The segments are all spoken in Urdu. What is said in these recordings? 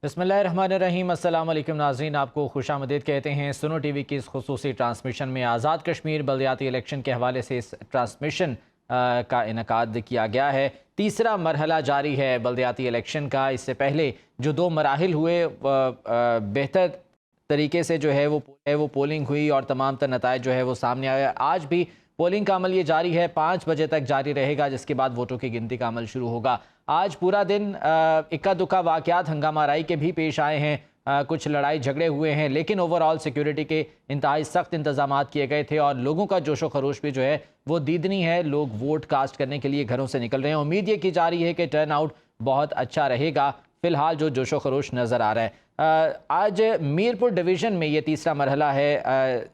بسم اللہ الرحمن الرحیم۔ السلام علیکم ناظرین، آپ کو خوش آمدید کہتے ہیں۔ سنو ٹی وی کی اس خصوصی ٹرانسمیشن میں آزاد کشمیر بلدیاتی الیکشن کے حوالے سے اس ٹرانسمیشن کا انعقاد کیا گیا ہے۔ تیسرا مرحلہ جاری ہے بلدیاتی الیکشن کا۔ اس سے پہلے جو دو مراحل ہوئے بہتر طریقے سے جو ہے وہ پولنگ ہوئی اور تمام تر نتائج جو ہے وہ سامنے آیا۔ آج بھی پولنگ کا عمل یہ جاری ہے، 5 بجے تک جاری رہے گا، جس کے بعد ووٹوں کی گنتی کا عمل شروع ہوگا۔ آج پورا دن اکا دکا واقعات ہنگامہ آرائی کے بھی پیش آئے ہیں، کچھ لڑائی جھگڑے ہوئے ہیں، لیکن اوورآل سیکیورٹی کے انتہائی سخت انتظامات کیے گئے تھے اور لوگوں کا جوش و خروش بھی جو ہے وہ دیدنی ہے۔ لوگ ووٹ کاسٹ کرنے کے لیے گھروں سے نکل رہے ہیں۔ امید یہ کی جا رہی ہے کہ ٹرن آؤٹ بہت اچھا رہے گا۔ فی الحال جو جوش و خروش نظر آ رہا ہے، آج میرپور ڈویژن میں یہ تیسرا مرحلہ ہے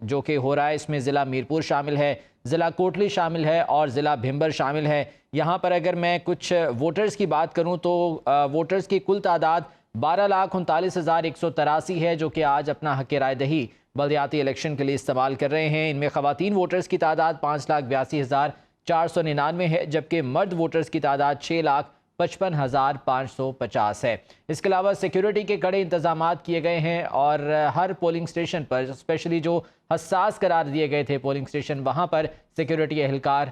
جو کہ ہو رہا ہے۔ اس میں ضلع میرپور شامل ہے، ضلع کوٹلی شامل ہے اور ضلع بھمبر شامل ہے۔ یہاں پر اگر میں کچھ ووٹرز کی بات کروں تو ووٹرز کی کل تعداد 12,39,183 ہے، جو کہ آج اپنا حق رائے دہی بلدیاتی الیکشن کے لیے استعمال کر رہے ہیں۔ ان میں خواتین ووٹرز کی تعداد 5,82,499 ہے، جبکہ مرد ووٹرز کی تعداد 6,55,550 ہے۔ اس کے علاوہ سیکیورٹی کے کڑے انتظامات کیے گئے ہیں اور ہر پولنگ سٹیشن پر، اسپیشلی جو حساس قرار دیے گئے تھے پولنگ سٹیشن، وہاں پر سیکیورٹی اہلکار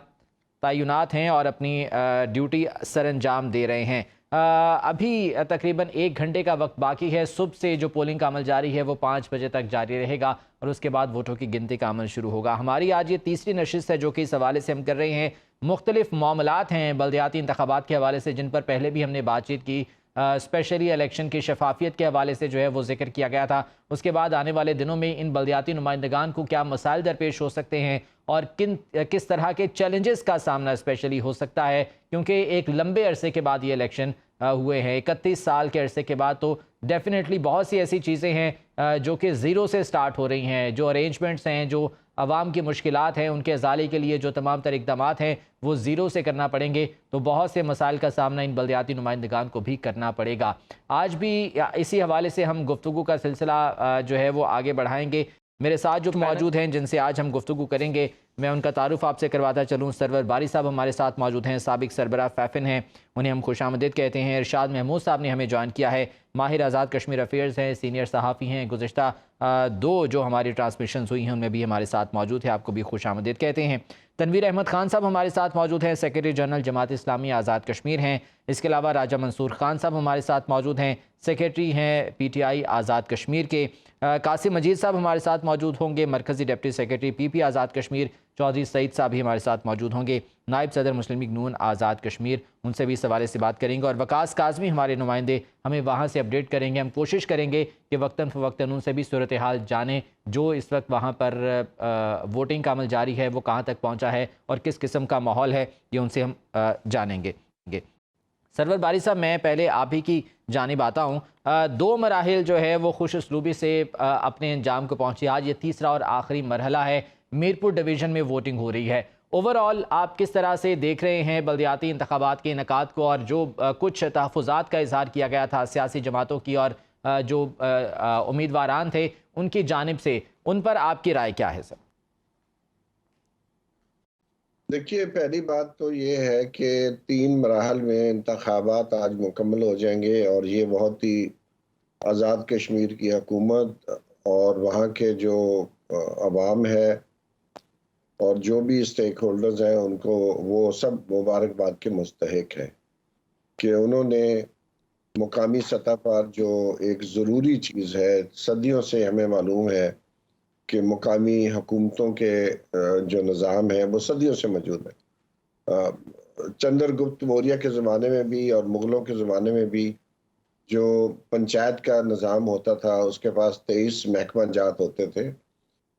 تعینات ہیں اور اپنی ڈیوٹی سر انجام دے رہے ہیں۔ ابھی تقریباً 1 گھنٹے کا وقت باقی ہے۔ صبح سے جو پولنگ کا عمل جاری ہے وہ 5 بجے تک جاری رہے گا اور اس کے بعد ووٹوں کی گنتی کا عمل شروع ہوگا۔ ہماری آج یہ تیسری نشست ہے جو کہ اس حوالے سے ہم کر رہے ہیں۔ مختلف معاملات ہیں بلدیاتی انتخابات کے حوالے سے جن پر پہلے بھی ہم نے بات چیت کی، اسپیشلی الیکشن کی شفافیت کے حوالے سے جو ہے وہ ذکر کیا گیا تھا۔ اس کے بعد آنے والے دنوں میں ان بلدیاتی نمائندگان کو کیا مسائل درپیش ہو سکتے ہیں اور کس طرح کے چیلنجز کا سامنا اسپیشلی ہو سکتا ہے، کیونکہ ایک لمبے عرصے کے بعد یہ الیکشن ہوئے ہیں، 31 سال کے عرصے کے بعد، تو ڈیفینیٹلی بہت سی ایسی چیزیں ہیں جو کہ زیرو سے سٹارٹ ہو رہی ہیں۔ جو ارینجمنٹس ہیں، جو عوام کی مشکلات ہیں، ان کے ازالے کے لیے جو تمام تر اقدامات ہیں وہ زیرو سے کرنا پڑیں گے، تو بہت سے مسائل کا سامنا ان بلدیاتی نمائندگان کو بھی کرنا پڑے گا۔ آج بھی اسی حوالے سے ہم گفتگو کا سلسلہ جو ہے وہ آگے بڑھائیں گے۔ میرے ساتھ جو موجود ہیں جن سے آج ہم گفتگو کریں گے، میں ان کا تعارف آپ سے کرواتا چلوں۔ سرور باری صاحب ہمارے ساتھ موجود ہیں، سابق سربراہ فیفن ہیں، انہیں ہم خوش آمدید کہتے ہیں۔ ارشاد محمود صاحب نے ہمیں جوائن کیا ہے، ماہر آزاد کشمیر افیئرز ہیں، سینئر صحافی ہیں، گزشتہ 2 جو ہماری ٹرانسمیشنز ہوئی ہیں ان میں بھی ہمارے ساتھ موجود ہیں، آپ کو بھی خوش آمدید کہتے ہیں۔ تنویر احمد خان صاحب ہمارے ساتھ موجود ہیں، سیکریٹری جنرل جماعت اسلامی آزاد کشمیر ہیں۔ اس کے علاوہ راجہ منصور خان صاحب ہمارے ساتھ موجود ہیں، سیکریٹری ہیں P T I Azad Kashmir کے۔ قاسم مجید صاحب ہمارے ساتھ موجود ہوں گے، مرکزی ڈپٹی سیکریٹری پی پی آزاد کشمیر۔ چودھری سعید صاحب بھی ہمارے ساتھ موجود ہوں گے، نائب صدر مسلم لیگ نون آزاد کشمیر، ان سے بھی اس حوالے سے بات کریں گے۔ اور وقاص کاظمی ہمارے نمائندے ہمیں وہاں سے اپڈیٹ کریں گے۔ ہم کوشش کریں گے کہ وقتاً فوقتاً ان سے بھی صورتحال جانیں، جو اس وقت وہاں پر ووٹنگ کا عمل جاری ہے وہ کہاں تک پہنچا ہے اور کس قسم کا ماحول ہے، یہ ان سے ہم جانیں گے۔ سرور باری صاحب، میں پہلے آپ ہی کی جانب آتا ہوں۔ 2 مراحل جو ہے وہ خوش اسلوبی سے اپنے انجام کو پہنچی، آج یہ تیسرا اور آخری مرحلہ ہے۔ میرپور ڈویژن میں ووٹنگ ہو رہی ہے۔ اوورآل آپ کس طرح سے دیکھ رہے ہیں بلدیاتی انتخابات کے انعقاد کو، اور جو کچھ تحفظات کا اظہار کیا گیا تھا سیاسی جماعتوں کی اور جو امیدواران تھے ان کی جانب سے، ان پر آپ کی رائے کیا ہے سر؟ دیکھیے، پہلی بات تو یہ ہے کہ 3 مراحل میں انتخابات آج مکمل ہو جائیں گے اور یہ بہت ہی آزاد کشمیر کی حکومت اور وہاں کے جو عوام ہے اور جو بھی اسٹیک ہولڈرز ہیں ان کو وہ سب مبارکباد کے مستحق ہیں کہ انہوں نے مقامی سطح پر جو ایک ضروری چیز ہے، صدیوں سے ہمیں معلوم ہے کہ مقامی حکومتوں کے جو نظام ہے وہ صدیوں سے موجود ہے۔ چندر گپت موریہ کے زمانے میں بھی اور مغلوں کے زمانے میں بھی جو پنچایت کا نظام ہوتا تھا، اس کے پاس 23 محکمہ جات ہوتے تھے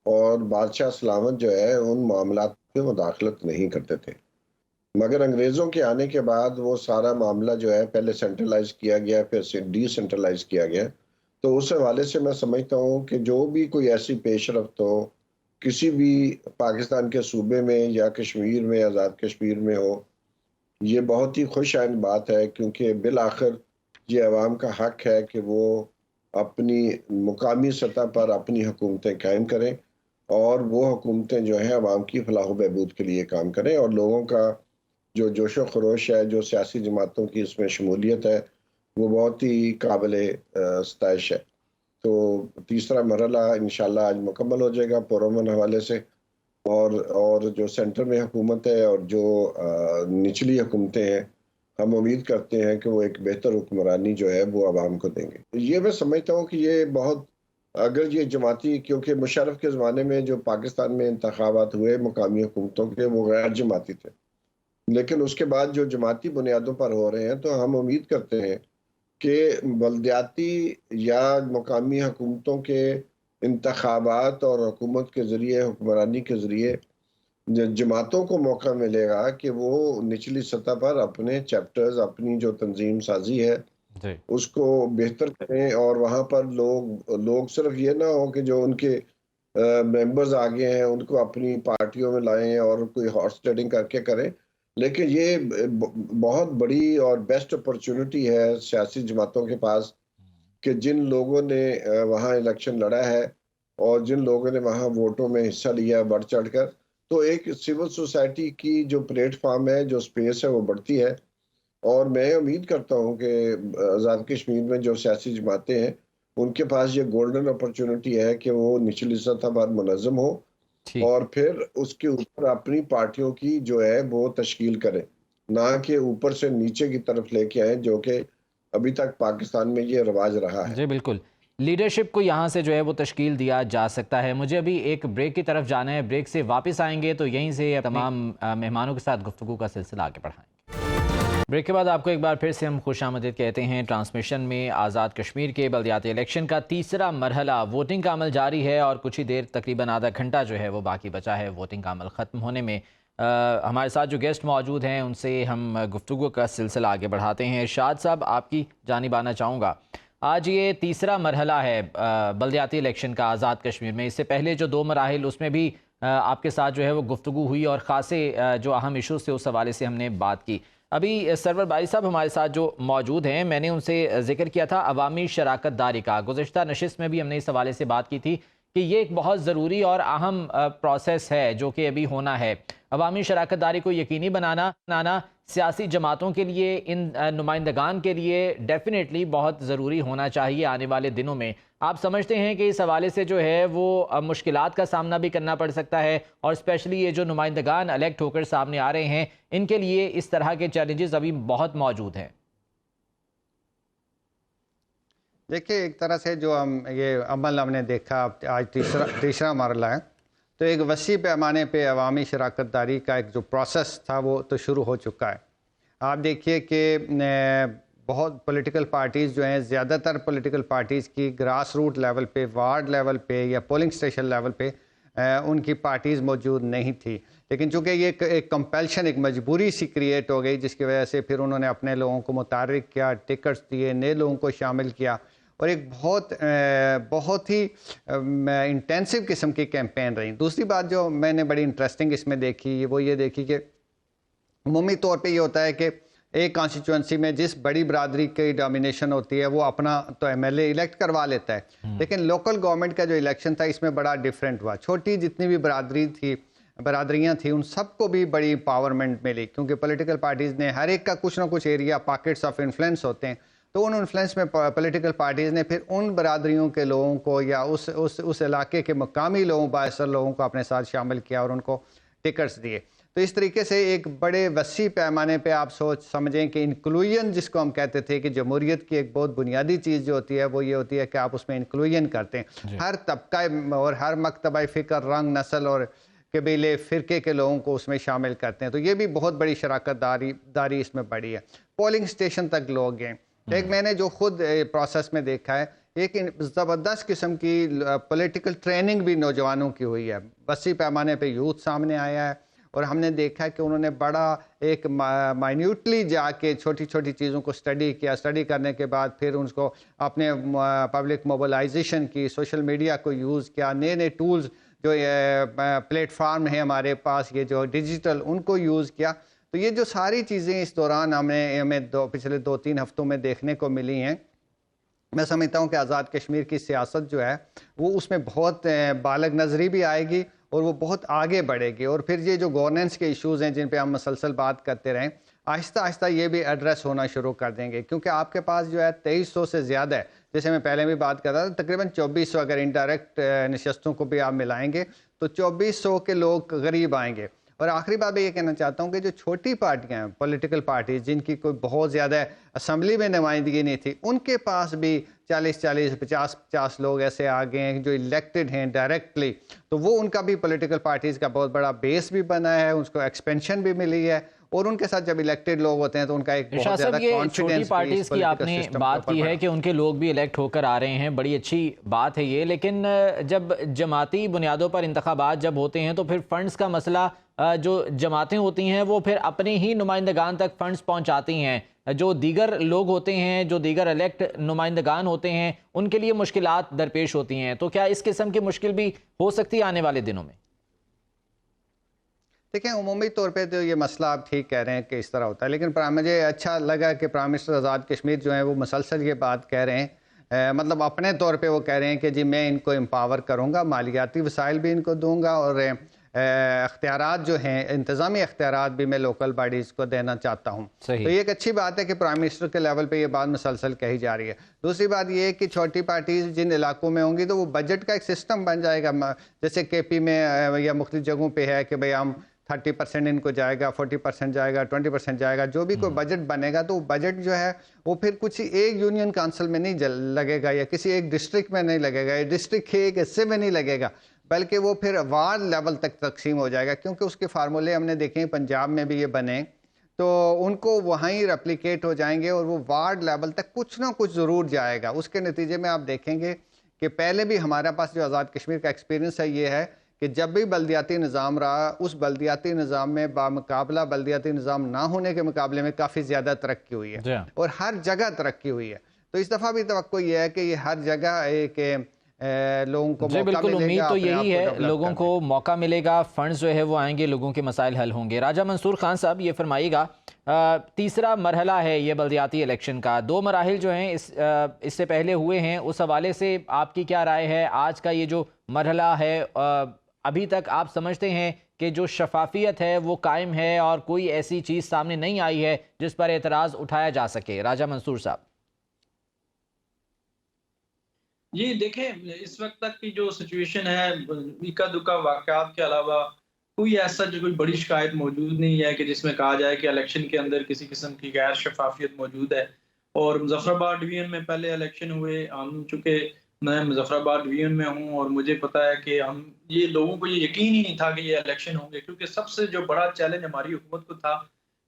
اور بادشاہ سلامت جو ہے ان معاملات میں مداخلت نہیں کرتے تھے۔ مگر انگریزوں کے آنے کے بعد وہ سارا معاملہ جو ہے پہلے سینٹرلائز کیا گیا، پھر ڈی سینٹرلائز کیا گیا۔ تو اس حوالے سے میں سمجھتا ہوں کہ جو بھی کوئی ایسی پیش رفت ہو کسی بھی پاکستان کے صوبے میں یا کشمیر میں، آزاد کشمیر میں ہو، یہ بہت ہی خوش آئند بات ہے، کیونکہ بالآخر یہ عوام کا حق ہے کہ وہ اپنی مقامی سطح پر اپنی حکومتیں قائم کریں اور وہ حکومتیں جو ہیں عوام کی فلاح و بہبود کے لیے کام کریں، اور لوگوں کا جو جوش و خروش ہے، جو سیاسی جماعتوں کی اس میں شمولیت ہے، وہ بہت ہی قابل ستائش ہے۔ تو تیسرا مرحلہ انشاءاللہ آج مکمل ہو جائے گا پرامن حوالے سے، اور جو سینٹر میں حکومت ہے اور جو نچلی حکومتیں ہیں، ہم امید کرتے ہیں کہ وہ ایک بہتر حکمرانی جو ہے وہ عوام کو دیں گے۔ یہ میں سمجھتا ہوں کہ یہ بہت، اگر یہ جماعتی، کیونکہ مشرف کے زمانے میں جو پاکستان میں انتخابات ہوئے مقامی حکومتوں کے، وہ غیر جماعتی تھے، لیکن اس کے بعد جو جماعتی بنیادوں پر ہو رہے ہیں، تو ہم امید کرتے ہیں کہ بلدیاتی یا مقامی حکومتوں کے انتخابات اور حکومت کے ذریعے، حکمرانی کے ذریعے جماعتوں کو موقع ملے گا کہ وہ نچلی سطح پر اپنے چیپٹرز، اپنی جو تنظیم سازی ہے جی اس کو بہتر کریں، اور وہاں پر لوگ صرف یہ نہ ہو کہ جو ان کے ممبرز آگے ہیں ان کو اپنی پارٹیوں میں لائیں اور کوئی ہارس ٹریڈنگ کر کے کریں، لیکن یہ بہت بڑی اور بیسٹ اپرچونٹی ہے سیاسی جماعتوں کے پاس کہ جن لوگوں نے وہاں الیکشن لڑا ہے اور جن لوگوں نے وہاں ووٹوں میں حصہ لیا بڑھ چڑھ کر، تو ایک سول سوسائٹی کی جو پلیٹ فارم ہے، جو سپیس ہے، وہ بڑھتی ہے۔ اور میں امید کرتا ہوں کہ آزاد کشمیر میں جو سیاسی جماعتیں ہیں ان کے پاس یہ گولڈن اپرچونٹی ہے کہ وہ نچلی سطح پر منظم ہو ٹھیک اور پھر اس کے اوپر اپنی پارٹیوں کی جو ہے وہ تشکیل کریں، نہ کہ اوپر سے نیچے کی طرف لے کے آئیں، جو کہ ابھی تک پاکستان میں یہ رواج رہا ہے۔ جی بالکل، لیڈرشپ کو یہاں سے جو ہے وہ تشکیل دیا جا سکتا ہے۔ مجھے ابھی ایک بریک کی طرف جانا ہے، بریک سے واپس آئیں گے تو یہیں سے تمام مہمانوں کے ساتھ گفتگو کا سلسلہ آگے بڑھائیں گے۔ بریک کے بعد آپ کو ایک بار پھر سے ہم خوش آمدید کہتے ہیں۔ ٹرانسمیشن میں آزاد کشمیر کے بلدیاتی الیکشن کا تیسرا مرحلہ ووٹنگ کا عمل جاری ہے اور کچھ ہی دیر، تقریباً آدھا گھنٹہ جو ہے وہ باقی بچا ہے ووٹنگ کا عمل ختم ہونے میں۔ ہمارے ساتھ جو گیسٹ موجود ہیں ان سے ہم گفتگو کا سلسلہ آگے بڑھاتے ہیں۔ ارشاد صاحب، آپ کی جانب آنا چاہوں گا۔ آج یہ تیسرا مرحلہ ہے بلدیاتی الیکشن کا آزاد کشمیر میں۔ اس سے پہلے جو 2 مراحل، اس میں بھی آپ کے ساتھ جو ہے وہ گفتگو ہوئی اور خاصے جو اہم ایشوز تھے اس حوالے سے ہم نے بات کی۔ ابھی سرور باری صاحب ہمارے ساتھ جو موجود ہیں، میں نے ان سے ذکر کیا تھا عوامی شراکت داری کا۔ گزشتہ نشست میں بھی ہم نے اس حوالے سے بات کی تھی کہ یہ ایک بہت ضروری اور اہم پروسیس ہے جو کہ ابھی ہونا ہے۔ عوامی شراکت داری کو یقینی بنانا سیاسی جماعتوں کے لیے، ان نمائندگان کے لیے ڈیفینیٹلی بہت ضروری ہونا چاہیے آنے والے دنوں میں۔ آپ سمجھتے ہیں کہ اس حوالے سے جو ہے وہ مشکلات کا سامنا بھی کرنا پڑ سکتا ہے، اور اسپیشلی یہ جو نمائندگان الیکٹ ہو کر سامنے آ رہے ہیں ان کے لیے اس طرح کے چیلنجز ابھی بہت موجود ہیں؟ دیکھیے، ایک طرح سے جو یہ عمل ہم نے دیکھا آج تیسرا مرحلہ ہے، تو ایک وسیع پیمانے پہ عوامی شراکت داری کا ایک جو پروسیس تھا وہ تو شروع ہو چکا ہے۔ آپ دیکھیے کہ بہت پولیٹیکل پارٹیز جو ہیں، زیادہ تر پولیٹیکل پارٹیز کی گراس روٹ لیول پہ، وارڈ لیول پہ یا پولنگ اسٹیشن لیول پہ ان کی پارٹیز موجود نہیں تھی، لیکن چونکہ یہ ایک کمپیلشن، ایک مجبوری سی کریٹ ہو گئی، جس کی وجہ سے پھر انہوں نے اپنے لوگوں کو متحرک کیا، ٹکٹس دیے، نئے لوگوں کو شامل کیا، اور ایک بہت ہی انٹینسو قسم کی کیمپین رہی۔ دوسری بات جو میں نے بڑی انٹرسٹنگ اس میں دیکھی، وہ یہ دیکھی کہ عمومی طور پہ یہ ہوتا ہے کہ ایک کانسٹیچوئنسی میں جس بڑی برادری کی ڈومینیشن ہوتی ہے وہ اپنا تو ایم ایل اے الیکٹ کروا لیتا ہے، لیکن لوکل گورنمنٹ کا جو الیکشن تھا اس میں بڑا ڈیفرنٹ ہوا۔ چھوٹی جتنی بھی برادریاں تھیں ان سب کو بھی بڑی پاورمنٹ ملی، کیونکہ پولیٹیکل پارٹیز نے ہر ایک کا کچھ نہ کچھ ایریا، پاکٹس آف انفلوئنس ہوتے ہیں، تو ان انفلوئنس میں پولیٹیکل پارٹیز نے پھر ان برادریوں کے لوگوں کو یا اس علاقے کے مقامی لوگوں، بااثر لوگوں کو اپنے ساتھ شامل کیا اور ان کو ٹکٹس دیے۔ تو اس طریقے سے ایک بڑے وسیع پیمانے پہ آپ سمجھیں کہ انکلوژن جس کو ہم کہتے تھے کہ جمہوریت کی ایک بہت بنیادی چیز جو ہوتی ہے وہ یہ ہوتی ہے کہ آپ اس میں انکلوژن کرتے ہیں، ہر طبقہ اور ہر مکتبہ فکر، رنگ، نسل اور قبیلے، فرقے کے لوگوں کو اس میں شامل کرتے ہیں۔ تو یہ بھی بہت بڑی شراکت داری اس میں بڑی ہے۔ پولنگ اسٹیشن تک لوگ گئے۔ ایک میں نے جو خود پروسیس میں دیکھا ہے، ایک زبردست قسم کی پولیٹیکل ٹریننگ بھی نوجوانوں کی ہوئی ہے، وسیع پیمانے پہ یوتھ سامنے آیا ہے، اور ہم نے دیکھا کہ انہوں نے بڑا ایک مائنیوٹلی جا کے چھوٹی چھوٹی چیزوں کو اسٹڈی کیا، اسٹڈی کرنے کے بعد پھر ان کو اپنے پبلک موبلائزیشن کی، سوشل میڈیا کو یوز کیا، نئے نئے ٹولز جو پلیٹ فارم ہیں ہمارے پاس یہ جو ڈیجیٹل، ان کو یوز کیا۔ تو یہ جو ساری چیزیں اس دوران ہمیں پچھلے 2-3 ہفتوں میں دیکھنے کو ملی ہیں، میں سمجھتا ہوں کہ آزاد کشمیر کی سیاست جو ہے وہ اس میں بہت بالغ نظری بھی آئے گی، اور وہ بہت آگے بڑھے گی. اور پھر یہ جو گورننس کے ایشوز ہیں جن پہ ہم مسلسل بات کرتے رہیں، آہستہ آہستہ یہ بھی ایڈریس ہونا شروع کر دیں گے، کیونکہ آپ کے پاس جو ہے 2300 سے زیادہ ہے. جیسے میں پہلے بھی بات کر رہا تھا، تقریباً 2400 اگر انڈائریکٹ نشستوں کو بھی آپ ملائیں گے تو 2400 کے لوگ غریب آئیں گے. اور آخری بات میں یہ کہنا چاہتا ہوں کہ جو چھوٹی پارٹیاں ہیں، پولیٹیکل پارٹیز جن کی کوئی بہت زیادہ اسمبلی میں نمائندگی نہیں تھی، ان کے پاس بھی 50 لوگ ایسے آ گئے ہیں جو الیکٹڈ ہیں ڈائریکٹلی. تو وہ ان کا بھی پولیٹیکل پارٹیز کا بہت بڑا بیس بھی بنا ہے، اس کو ایکسپینشن بھی ملی ہے. اور ان کے ساتھ جب الیکٹڈ لوگ ہوتے ہیں تو ان کا ایک شاہ بہت صاحب، زیادہ یہ کانفیڈنس چھوٹی پارٹیز کی آپ نے بات کی ہے کہ ان کے لوگ بھی الیکٹ ہو کر آ رہے ہیں، بڑی اچھی بات ہے یہ. لیکن جب جماعتی بنیادوں پر انتخابات جب ہوتے ہیں تو پھر فنڈز کا مسئلہ، جو جماعتیں ہوتی ہیں وہ پھر اپنے ہی نمائندگان تک فنڈز پہنچاتی ہیں. جو دیگر لوگ ہوتے ہیں، جو دیگر الیکٹ نمائندگان ہوتے ہیں، ان کے لیے مشکلات درپیش ہوتی ہیں. تو کیا اس قسم کی مشکل بھی ہو سکتی ہے آنے والے دنوں میں؟ دیکھیں، عمومی طور پہ تو یہ مسئلہ آپ ٹھیک کہہ رہے ہیں کہ اس طرح ہوتا ہے، لیکن مجھے اچھا لگا کہ پرائم منسٹر آزاد کشمیر جو ہیں وہ مسلسل یہ بات کہہ رہے ہیں. مطلب اپنے طور پہ وہ کہہ رہے ہیں کہ جی میں ان کو امپاور کروں گا، مالیاتی وسائل بھی ان کو دوں گا، اور اختیارات جو ہیں، انتظامی اختیارات بھی میں لوکل باڈیز کو دینا چاہتا ہوں. تو یہ ایک اچھی بات ہے کہ پرائم منسٹر کے لیول پہ یہ بات مسلسل کہی جا رہی ہے. دوسری بات یہ ہے کہ چھوٹی پارٹیز جن علاقوں میں ہوں گی تو وہ بجٹ کا ایک سسٹم بن جائے گا. جیسے کے پی میں یا مختلف جگہوں پہ ہے کہ بھئی ہم 30% ان کو جائے گا، 40% جائے گا، 20% جائے گا. جو بھی کوئی بجٹ بنے گا تو وہ بجٹ جو ہے وہ پھر کچھ ایک یونین کانسل میں نہیں لگے گا یا کسی ایک ڈسٹرکٹ میں نہیں لگے گا، یا ڈسٹرکٹ کے ایک حصے میں نہیں لگے گا، بلکہ وہ پھر وارڈ لیول تک تقسیم ہو جائے گا. کیونکہ اس کے فارمولے ہم نے دیکھیں پنجاب میں بھی یہ بنے تو ان کو وہیں ریپلیکیٹ ہو جائیں گے اور وہ وارڈ لیول تک کچھ نہ کچھ ضرور جائے گا. اس کے نتیجے میں آپ دیکھیں گے کہ پہلے بھی ہمارے پاس جو آزاد کشمیر کا ایکسپیرینس ہے یہ ہے کہ جب بھی بلدیاتی نظام رہا، اس بلدیاتی نظام میں بامقابلہ بلدیاتی نظام نہ ہونے کے مقابلے میں کافی زیادہ ترقی ہوئی ہے، اور ہر جگہ ترقی ہوئی ہے. تو اس دفعہ بھی توقع یہ ہے کہ یہ ہر جگہ ایک لوگوں کو موقع بالکل ملے امید گا، تو اپنے آپ یہی کو ہے، ڈیولپ لوگوں کرنے کو موقع ملے گا، فنڈز جو ہے وہ آئیں گے، لوگوں کے مسائل حل ہوں گے. راجہ منصور خان صاحب، یہ فرمائیے گا، تیسرا مرحلہ ہے یہ بلدیاتی الیکشن کا، 2 مراحل جو ہیں اس سے پہلے ہوئے ہیں، اس حوالے سے آپ کی کیا رائے ہے؟ آج کا یہ جو مرحلہ ہے، ابھی تک آپ سمجھتے ہیں کہ جو شفافیت ہے وہ قائم ہے اور کوئی ایسی چیز سامنے نہیں آئی ہے جس پر اعتراض اٹھایا جا سکے؟ راجہ منصور صاحب. جی دیکھیں، اس وقت تک کی جو سچویشن ہے، اکا دکا واقعات کے علاوہ کوئی ایسا جو کوئی بڑی شکایت موجود نہیں ہے کہ جس میں کہا جائے کہ الیکشن کے اندر کسی قسم کی غیر شفافیت موجود ہے. اور مظفر آباد ڈویژن میں پہلے الیکشن ہوئے، ہم چونکہ میں مظفر آباد ڈویژن میں ہوں اور مجھے پتا ہے کہ ہم یہ لوگوں کو یہ یقین ہی نہیں تھا کہ یہ الیکشن ہوں گے، کیونکہ سب سے جو بڑا چیلنج ہماری حکومت کو تھا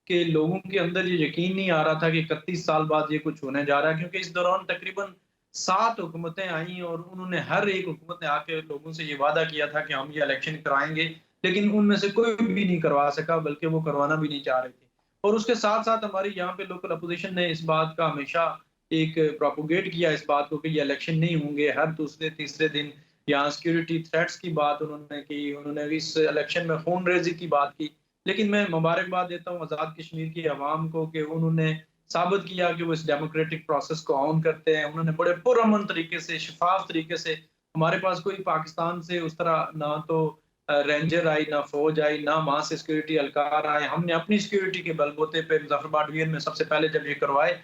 کہ لوگوں کے اندر یہ یقین نہیں آ رہا تھا کہ 31 سال بعد یہ کچھ ہونے جا رہا ہے. کیونکہ اس دوران تقریباً 7 حکومتیں آئیں اور انہوں نے ہر ایک حکومت نے آ کے لوگوں سے یہ وعدہ کیا تھا کہ ہم یہ الیکشن کرائیں گے، لیکن ان میں سے کوئی بھی نہیں کروا سکا، بلکہ وہ کروانا بھی نہیں چاہ رہے تھے. اور اس کے ساتھ ساتھ ہماری یہاں پہ لوکل اپوزیشن نے اس بات کا ہمیشہ ایک پروپوگیٹ کیا اس بات کو کہ یہ الیکشن نہیں ہوں گے. ہر دوسرے تیسرے دن یہاں سیکیورٹی تھریٹس کی بات انہوں نے کی، انہوں نے اس الیکشن میں خون ریزی کی بات کی. لیکن میں مبارکباد دیتا ہوں آزاد کشمیر کی عوام کو کہ انہوں نے ثابت کیا کہ وہ اس ڈیموکریٹک پروسیس کو آن کرتے ہیں. انہوں نے بڑے پرامن طریقے سے، شفاف طریقے سے، ہمارے پاس کوئی پاکستان سے اس طرح نہ تو رینجر آئی، نہ فوج آئی، نہ وہاں سے سیکیورٹی اہلکار آئے. ہم نے اپنی سیکیورٹی کے بل بوتے پہ مظفر آباد ڈویژن میں سب سے پہلے جب یہ کروائے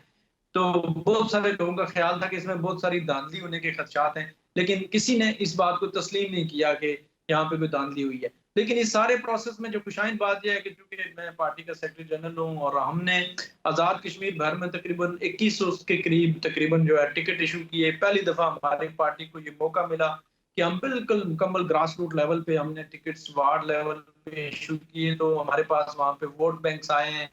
تو بہت سارے لوگوں کا خیال تھا کہ اس میں بہت ساری دھاندلی ہونے کے خدشات ہیں، لیکن کسی نے اس بات کو تسلیم نہیں کیا کہ یہاں پہ کوئی دھاندلی ہوئی ہے. لیکن اس سارے پروسیس میں جو خوشائند بات یہ ہے کہ چونکہ میں پارٹی کا سیکرٹری جنرل ہوں اور ہم نے آزاد کشمیر بھر میں تقریباً 2100 کے قریب تقریباً جو ہے ٹکٹ ایشو کیے. پہلی دفعہ ہماری پارٹی کو یہ موقع ملا کہ ہم بالکل مکمل گراس روٹ لیول پہ ہم نے ٹکٹس وارڈ لیول پہ ایشو کیے. تو ہمارے پاس وہاں پہ ووٹ بینکس آئے ہیں،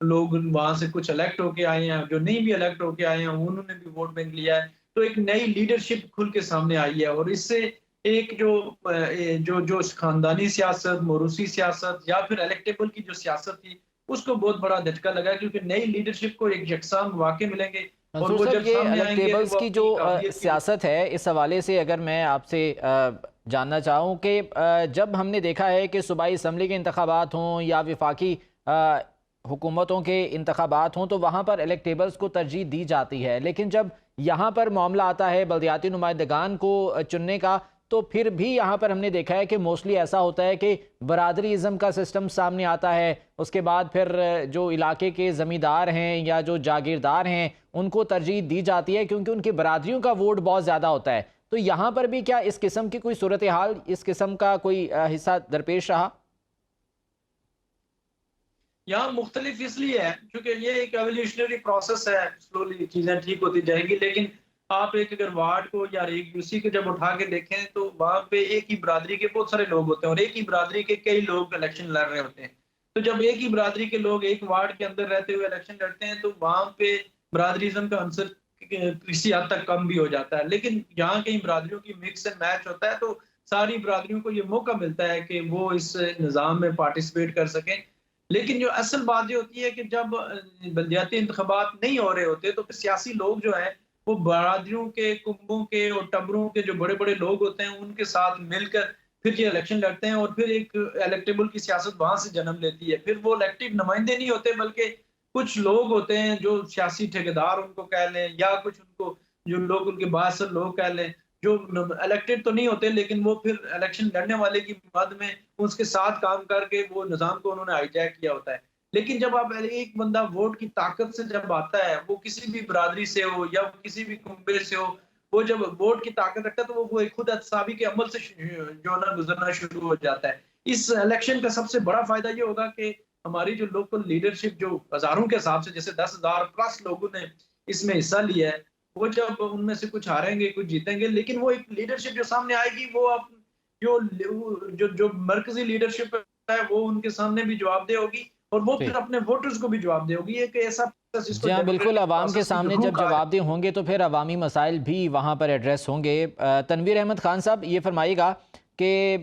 لوگ وہاں سے کچھ الیکٹ ہو کے آئے ہیں، جو نہیں بھی الیکٹ ہو کے آئے ہیں انہوں نے بھی ووٹ بینک لیا ہے. تو ایک نئی لیڈرشپ کھل کے سامنے آئی ہے، اور اس سے ایک جو خاندانی سیاست، موروثی سیاست یا پھر الیکٹیبل کی جو سیاست تھی اس کو بہت بڑا دھچکا لگا، کیونکہ نئی لیڈرشپ کو ایک یکساں مواقع ملیں گے. اور منصور وہ صاحب، جب یہ سامنے آئیں گے الیکٹیبلز وہ کی اپنی جو قابلیت کی سیاست ہے، اس حوالے سے اگر میں آپ سے جاننا چاہوں کہ جب ہم نے دیکھا ہے کہ صوبائی اسمبلی کے انتخابات ہوں یا وفاقی حکومتوں کے انتخابات ہوں تو وہاں پر الیکٹیبلز کو ترجیح دی جاتی ہے، لیکن جب یہاں پر معاملہ آتا ہے بلدیاتی نمائندگان کو چننے کا تو پھر بھی یہاں پر ہم نے دیکھا ہے کہ موسٹلی ایسا ہوتا ہے کہ برادری ازم کا سسٹم سامنے آتا ہے، اس کے بعد پھر جو علاقے کے زمیندار ہیں یا جو جاگیردار ہیں ان کو ترجیح دی جاتی ہے کیونکہ ان کی برادریوں کا ووٹ بہت زیادہ ہوتا ہے۔ تو یہاں پر بھی کیا اس قسم کی کوئی صورتحال، اس قسم کا کوئی حصہ درپیش رہا؟ یہاں مختلف اس لیے ہے کیونکہ یہ ایک ایولیوشنری پروسیس ہے، سلولی چیزیں ٹھیک ہوتی جائیں گی، لیکن آپ ایک اگر وارڈ کو یا ایک یو سی کو جب اٹھا کے دیکھیں تو وہاں پہ ایک ہی برادری کے بہت سارے لوگ ہوتے ہیں اور ایک ہی برادری کے کئی لوگ الیکشن لڑ رہے ہوتے ہیں۔ تو جب ایک ہی برادری کے لوگ ایک وارڈ کے اندر رہتے ہوئے الیکشن لڑتے ہیں تو وہاں پہ برادریزم کا عنصر کسی حد تک کم بھی ہو جاتا ہے، لیکن یہاں کئی برادریوں کی مکس اینڈ میچ ہوتا ہے تو ساری برادریوں کو یہ موقع ملتا ہے کہ وہ اس نظام میں پارٹیسپیٹ کر سکیں۔ لیکن جو اصل بات یہ ہوتی ہے کہ جب بلدیاتی انتخابات نہیں ہو رہے ہوتے تو سیاسی لوگ جو ہیں وہ برادریوں کے، کنبوں کے اور ٹبروں کے جو بڑے بڑے لوگ ہوتے ہیں ان کے ساتھ مل کر پھر یہ الیکشن لڑتے ہیں اور پھر ایک الیکٹیبل کی سیاست وہاں سے جنم لیتی ہے۔ پھر وہ الیکٹیو نمائندے نہیں ہوتے بلکہ کچھ لوگ ہوتے ہیں جو سیاسی ٹھیکیدار ان کو کہہ لیں یا کچھ ان کو جو لوگ ان کے بااثر لوگ کہہ لیں، جو الیکٹڈ تو نہیں ہوتے لیکن وہ پھر الیکشن لڑنے والے کی مد میں اس کے ساتھ کام کر کے وہ نظام کو انہوں نے ہائی جیک کیا ہوتا ہے۔ لیکن جب آپ ایک بندہ ووٹ کی طاقت سے جب آتا ہے، وہ کسی بھی برادری سے ہو یا کسی بھی کنبے سے ہو، وہ جب ووٹ کی طاقت رکھتا ہے تو وہ ایک خود احتسابی کے عمل سے جو نا گزرنا شروع ہو جاتا ہے۔ اس الیکشن کا سب سے بڑا فائدہ یہ ہوگا کہ ہماری جو لوکل لیڈرشپ جو ہزاروں کے حساب سے جیسے 10,000 پلس لوگوں نے اس میں حصہ لیا ہے، وہ جب ان میں سے کچھ ہاریں گے کچھ جیتیں گے، لیکن وہ ایک لیڈرشپ جو سامنے آئے گی وہ اب جو مرکزی لیڈرشپ ہے وہ ان کے سامنے بھی جواب دہ ہوگی اور وہ پھر اپنے ووٹرز کو بھی جواب دے ہوگی۔ ایک ایسا جی ہاں بالکل، عوام کے سامنے جب جواب دہ ہوں گے تو پھر عوامی مسائل بھی وہاں پر ایڈریس ہوں گے۔ تنویر احمد خان صاحب یہ فرمائیے گا کہ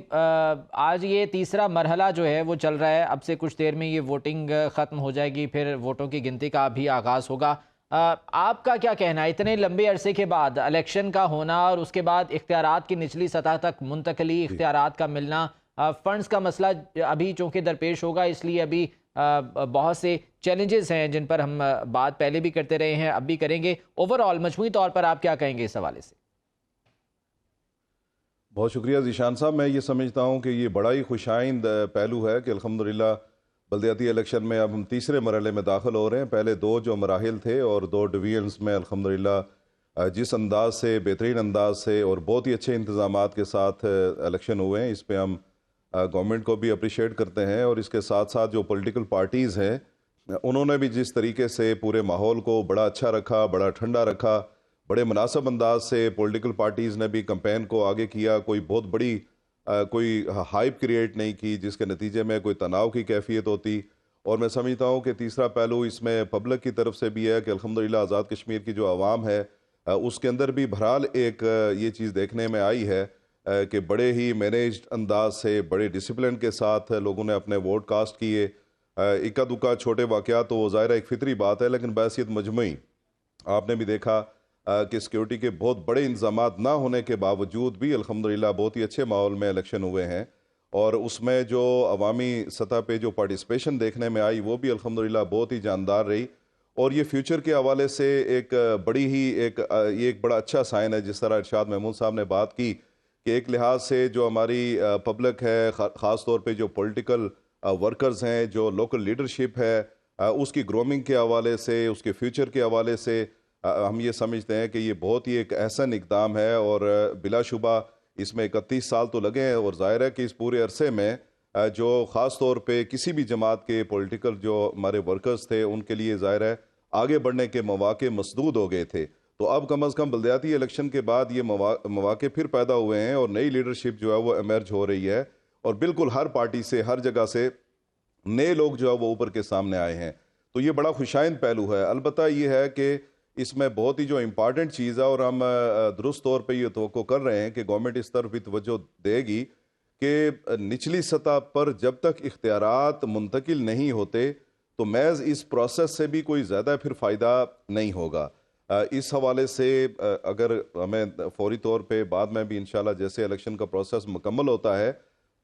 آج یہ تیسرا مرحلہ جو ہے وہ چل رہا ہے، اب سے کچھ دیر میں یہ ووٹنگ ختم ہو جائے گی، پھر ووٹوں کی گنتی کا بھی آغاز ہوگا۔ آپ کا کیا کہنا ہے اتنے لمبے عرصے کے بعد الیکشن کا ہونا اور اس کے بعد اختیارات کی نچلی سطح تک منتقلی، اختیارات کا ملنا، فنڈز کا مسئلہ ابھی چونکہ درپیش ہوگا اس لیے ابھی بہت سے چیلنجز ہیں جن پر ہم بات پہلے بھی کرتے رہے ہیں اب بھی کریں گے، اوورآل مجموعی طور پر آپ کیا کہیں گے اس حوالے سے؟ بہت شکریہ ذیشان صاحب۔ میں یہ سمجھتا ہوں کہ یہ بڑا ہی خوش آئند پہلو ہے کہ الحمدللہ بلدیاتی الیکشن میں اب ہم تیسرے مرحلے میں داخل ہو رہے ہیں۔ پہلے 2 جو مراحل تھے اور 2 ڈویژنز میں الحمدللہ جس انداز سے، بہترین انداز سے اور بہت ہی اچھے انتظامات کے ساتھ الیکشن ہوئے ہیں، اس پہ ہم گورنمنٹ کو بھی اپریشیٹ کرتے ہیں، اور اس کے ساتھ ساتھ جو پولیٹیکل پارٹیز ہیں انہوں نے بھی جس طریقے سے پورے ماحول کو بڑا اچھا رکھا، بڑا ٹھنڈا رکھا، بڑے مناسب انداز سے پولیٹیکل پارٹیز نے بھی کمپین کو آگے کیا، کوئی بہت بڑی کوئی ہائپ کریٹ نہیں کی جس کے نتیجے میں کوئی تناؤ کی کیفیت ہوتی۔ اور میں سمجھتا ہوں کہ تیسرا پہلو اس میں پبلک کی طرف سے بھی ہے کہ الحمدللہ آزاد کشمیر کی جو عوام ہے اس کے اندر بھی بہرحال ایک یہ چیز دیکھنے میں آئی ہے کہ بڑے ہی مینیجڈ انداز سے، بڑے ڈسپلن کے ساتھ لوگوں نے اپنے ووٹ کاسٹ کیے۔ اکا دکا چھوٹے واقعات تو وہ ظاہرہ ایک فطری بات ہے، لیکن بحیثیت مجموعی آپ نے بھی دیکھا کہ سیکیورٹی کے بہت بڑے انتظامات نہ ہونے کے باوجود بھی الحمدللہ بہت ہی اچھے ماحول میں الیکشن ہوئے ہیں، اور اس میں جو عوامی سطح پہ جو پارٹیسپیشن دیکھنے میں آئی وہ بھی الحمدللہ بہت ہی جاندار رہی۔ اور یہ فیوچر کے حوالے سے ایک بڑی ہی یہ ایک بڑا اچھا سائن ہے، جس طرح ارشاد محمود صاحب نے بات کی کہ ایک لحاظ سے جو ہماری پبلک ہے، خاص طور پہ جو پولیٹیکل ورکرز ہیں، جو لوکل لیڈرشپ ہے، اس کی گرومنگ کے حوالے سے، اس کے فیوچر کے حوالے سے ہم یہ سمجھتے ہیں کہ یہ بہت ہی ایک احسن اقدام ہے، اور بلا شبہ اس میں 31 سال تو لگے ہیں، اور ظاہر ہے کہ اس پورے عرصے میں جو خاص طور پہ کسی بھی جماعت کے پولیٹیکل جو ہمارے ورکرز تھے ان کے لیے ظاہر ہے آگے بڑھنے کے مواقع مسدود ہو گئے تھے، تو اب کم از کم بلدیاتی الیکشن کے بعد یہ مواقع پھر پیدا ہوئے ہیں، اور نئی لیڈرشپ جو ہے وہ ایمرج ہو رہی ہے، اور بالکل ہر پارٹی سے، ہر جگہ سے نئے لوگ جو ہے وہ اوپر کے سامنے آئے ہیں، تو یہ بڑا خوشائند پہلو ہے۔ البتہ یہ ہے کہ اس میں بہت ہی جو امپارٹنٹ چیز ہے، اور ہم درست طور پہ یہ توقع کر رہے ہیں کہ گورنمنٹ اس طرف بھی توجہ دے گی کہ نچلی سطح پر جب تک اختیارات منتقل نہیں ہوتے تو محض اس پروسیس سے بھی کوئی زیادہ پھر فائدہ نہیں ہوگا۔ اس حوالے سے اگر ہمیں فوری طور پہ بعد میں بھی انشاءاللہ جیسے الیکشن کا پروسیس مکمل ہوتا ہے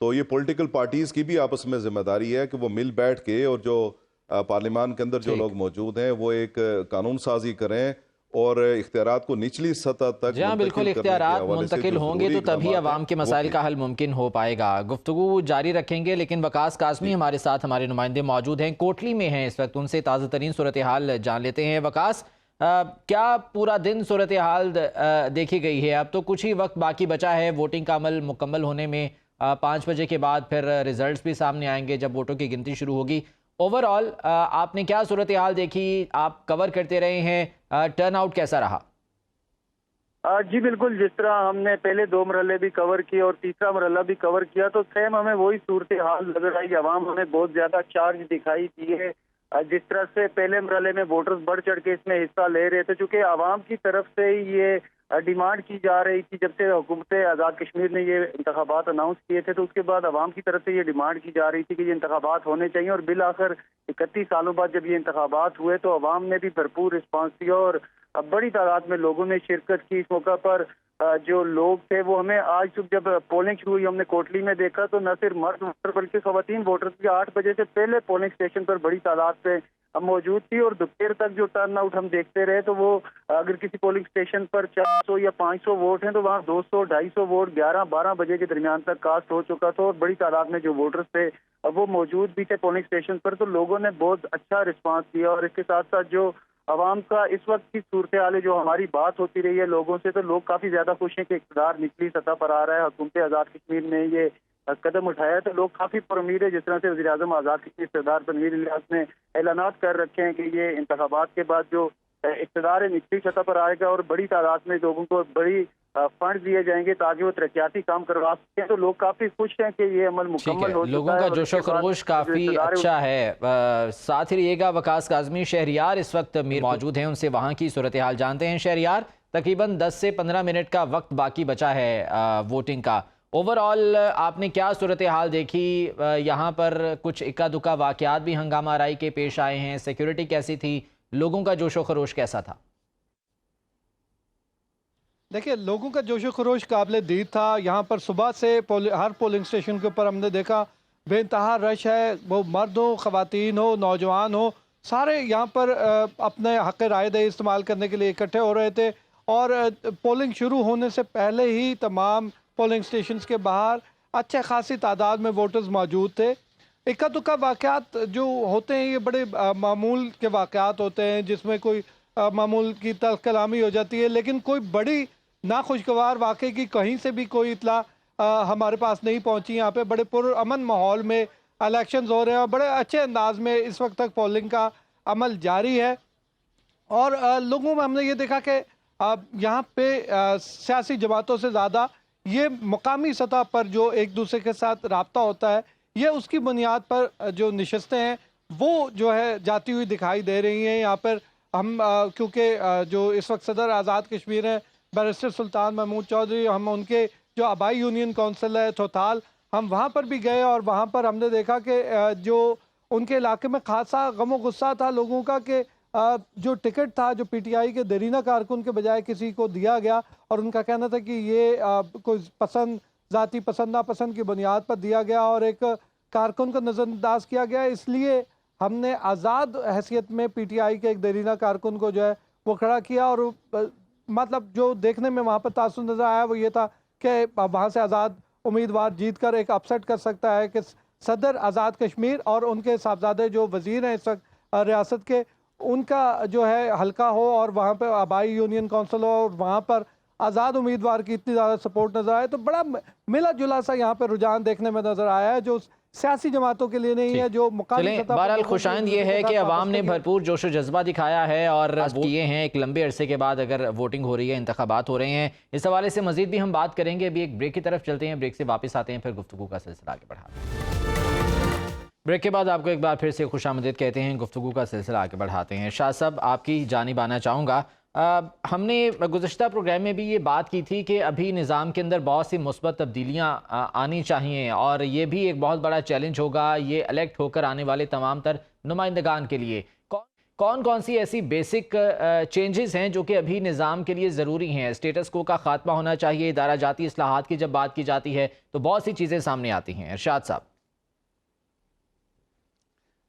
تو یہ پولیٹیکل پارٹیز کی بھی آپس میں ذمہ داری ہے کہ وہ مل بیٹھ کے، اور جو پارلیمان کے اندر جو لوگ موجود ہیں وہ ایک قانون سازی کریں، اور اختیارات کو نچلی سطح تک جہاں بالکل اختیارات منتقل ہوں گے تو تبھی عوام کے مسائل کا حل ممکن ہو پائے گا. گفتگو جاری رکھیں گے لیکن وقاص کاظمی ہمارے ساتھ ہمارے نمائندے موجود ہیں, کوٹلی میں ہیں اس وقت, ان سے تازہ ترین صورتحال جان لیتے ہیں. وقاص, کیا پورا دن صورتحال دیکھی گئی ہے؟ اب تو کچھ ہی وقت باقی بچا ہے ووٹنگ کا عمل مکمل ہونے میں. 5 بجے کے بعد پھر ریزلٹس بھی سامنے آئیں گے جب ووٹوں کی گنتی شروع ہوگی. اوور آل آپ نے کیا صورتحال دیکھی؟ آپ کور کرتے رہے ہیں, ٹرن آؤٹ کیسا رہا؟ جی بالکل, جس طرح ہم نے پہلے 2 مرحلے بھی کور کیے اور تیسرا مرحلہ بھی کور کیا تو سیم ہمیں وہی صورتحال نظر آئی. عوام ہمیں بہت زیادہ چارج دکھائی دی ہے. جس طرح سے پہلے مرحلے میں ووٹرز بڑھ چڑھ کے اس میں حصہ لے رہے تھے, چونکہ عوام کی طرف سے یہ ڈیمانڈ کی جا رہی تھی. جب سے حکومت آزاد کشمیر نے یہ انتخابات اناؤنس کیے تھے تو اس کے بعد عوام کی طرف سے یہ ڈیمانڈ کی جا رہی تھی کہ یہ انتخابات ہونے چاہیے, اور بالآخر 31 سالوں بعد جب یہ انتخابات ہوئے تو عوام نے بھی بھرپور رسپانس دیا اور بڑی تعداد میں لوگوں نے شرکت کی. اس موقع پر جو لوگ تھے وہ ہمیں آج صبح جب پولنگ شروع ہوئی ہم نے کوٹلی میں دیکھا تو نہ صرف مرد ووٹر بلکہ خواتین ووٹر بھی 8 بجے سے پہلے پولنگ اسٹیشن پر بڑی تعداد پہ موجود تھی. اور دوپہر تک جو ٹرن آؤٹ ہم دیکھتے رہے تو وہ اگر کسی پولنگ اسٹیشن پر 400 یا 500 ووٹ ہیں تو وہاں 200-250 ووٹ 11-12 بجے کے درمیان تک کاسٹ ہو چکا تھا, اور بڑی تعداد میں جو ووٹرز تھے وہ موجود بھی تھے پولنگ اسٹیشن پر. تو لوگوں نے بہت اچھا رسپانس دیا, اور اس کے ساتھ ساتھ جو عوام کا اس وقت کی صورتحال ہے, جو ہماری بات ہوتی رہی ہے لوگوں سے, تو لوگ کافی زیادہ خوش ہیں کہ اقتدار نچلی سطح پر آ رہا ہے. حکومت آزاد کشمیر نے یہ قدم اٹھایا تو لوگ کافی پر امید ہے. جس طرح سے وزیر اعظم آزاد کشمیر سردار تنویر الیاس نے اعلانات کر رکھے ہیں کہ یہ انتخابات کے بعد جو اقتدار ہے نچلی سطح پر آئے گا اور بڑی تعداد میں لوگوں کو بڑی فنڈ دیے جائیں گے تاکہ وہ ترقیاتی کام کروا سکیں. تو لوگ کافی خوش ہیں کہ یہ عمل مکمل ہو چکا ہے. لوگوں کا جوش و خروش کافی اچھا ہے. ساتھ ہی رہیے گا وقاص کاظمی. شہریار اس وقت موجود ہیں, ان سے وہاں کی صورتحال جانتے ہیں. شہریار, تقریباً 10 سے 15 منٹ کا وقت باقی بچا ہے ووٹنگ کا. اوور آل آپ نے کیا صورتحال دیکھی؟ یہاں پر کچھ اکا دکا واقعات بھی ہنگامہ آرائی کے پیش آئے ہیں. سیکیورٹی کیسی تھی؟ لوگوں کا جوش و خروش کیسا تھا؟ دیکھیں, لوگوں کا جوش و خروش قابل دید تھا. یہاں پر صبح سے ہر پولنگ سٹیشن کے اوپر ہم نے دیکھا بے انتہا رش ہے. وہ مرد ہو, خواتین ہو, نوجوان ہو, سارے یہاں پر اپنے حق رائے دہی استعمال کرنے کے لیے اکٹھے ہو رہے تھے. اور پولنگ شروع ہونے سے پہلے ہی تمام پولنگ سٹیشنز کے باہر اچھے خاصی تعداد میں ووٹرز موجود تھے. اکا دکا واقعات جو ہوتے ہیں یہ بڑے معمول کے واقعات ہوتے ہیں جس میں کوئی معمول کی تلخ کلامی ہو جاتی ہے, لیکن کوئی بڑی ناخوشگوار واقعے کی کہیں سے بھی کوئی اطلاع ہمارے پاس نہیں پہنچی. یہاں پہ بڑے پرامن ماحول میں الیکشنز ہو رہے ہیں اور بڑے اچھے انداز میں اس وقت تک پولنگ کا عمل جاری ہے. اور لوگوں میں ہم نے یہ دیکھا کہ یہاں پہ سیاسی جماعتوں سے زیادہ یہ مقامی سطح پر جو ایک دوسرے کے ساتھ رابطہ ہوتا ہے, یہ اس کی بنیاد پر جو نشستیں ہیں وہ جو ہے جاتی ہوئی دکھائی دے رہی ہیں. یہاں پر ہم کیونکہ جو اس وقت صدر آزاد کشمیر ہیں بیرسٹر سلطان محمود چودھری, ہم ان کے جو آبائی یونین کونسل ہے تھوتھال, ہم وہاں پر بھی گئے اور وہاں پر ہم نے دیکھا کہ جو ان کے علاقے میں خاصا غم و غصہ تھا لوگوں کا کہ جو ٹکٹ تھا جو پی ٹی آئی کے دیرینہ کارکن کے بجائے کسی کو دیا گیا, اور ان کا کہنا تھا کہ یہ کوئی پسند ذاتی پسند ناپسند کی بنیاد پر دیا گیا اور ایک کارکن کو نظر انداز کیا گیا. اس لیے ہم نے آزاد حیثیت میں پی ٹی آئی کے ایک دیرینہ کارکن کو جو ہے وہ کھڑا کیا, اور مطلب جو دیکھنے میں وہاں پر تاثر نظر آیا وہ یہ تھا کہ وہاں سے آزاد امیدوار جیت کر ایک اپسیٹ کر سکتا ہے کہ صدر آزاد کشمیر اور ان کے صاحبزادے جو وزیر ہیں اس وقت ریاست کے, ان کا جو ہے حلقہ ہو اور وہاں پہ آبائی یونین کونسل ہو اور وہاں پر آزاد امیدوار کی اتنی زیادہ سپورٹ نظر آئے. تو بڑا ملا جلا سا یہاں پہ رجحان دیکھنے میں نظر آیا ہے جو سیاسی جماعتوں کے لیے نہیں ہے, جو مقامی سطح پر. بہرحال خوشائند یہ ہے کہ عوام نے بھرپور جوش و جذبہ دکھایا ہے اور کیے ہیں ایک لمبے عرصے کے بعد اگر ووٹنگ ہو رہی ہے, انتخابات ہو رہے ہیں. اس حوالے سے مزید بھی ہم بات کریں گے. ابھی ایک بریک کی طرف چلتے ہیں, بریک سے واپس آتے ہیں, پھر گفتگو کا سلسلہ آگے بڑھاتے ہیں. بریک کے بعد آپ کو ایک بار پھر سے خوش آمدید کہتے ہیں, گفتگو کا سلسلہ آگے بڑھاتے ہیں. شاہ صاحب, آپ کی جانب آنا چاہوں گا. ہم نے گزشتہ پروگرام میں بھی یہ بات کی تھی کہ ابھی نظام کے اندر بہت سی مثبت تبدیلیاں آنی چاہیے اور یہ بھی ایک بہت بڑا چیلنج ہوگا یہ الیکٹ ہو کر آنے والے تمام تر نمائندگان کے لیے. کون سی ایسی بیسک چینجز ہیں جو کہ ابھی نظام کے لیے ضروری ہیں؟ اسٹیٹس کو کا خاتمہ ہونا چاہیے. ادارہ جاتی اصلاحات کی جب بات کی جاتی ہے تو بہت سی چیزیں سامنے آتی ہیں. ارشاد صاحب.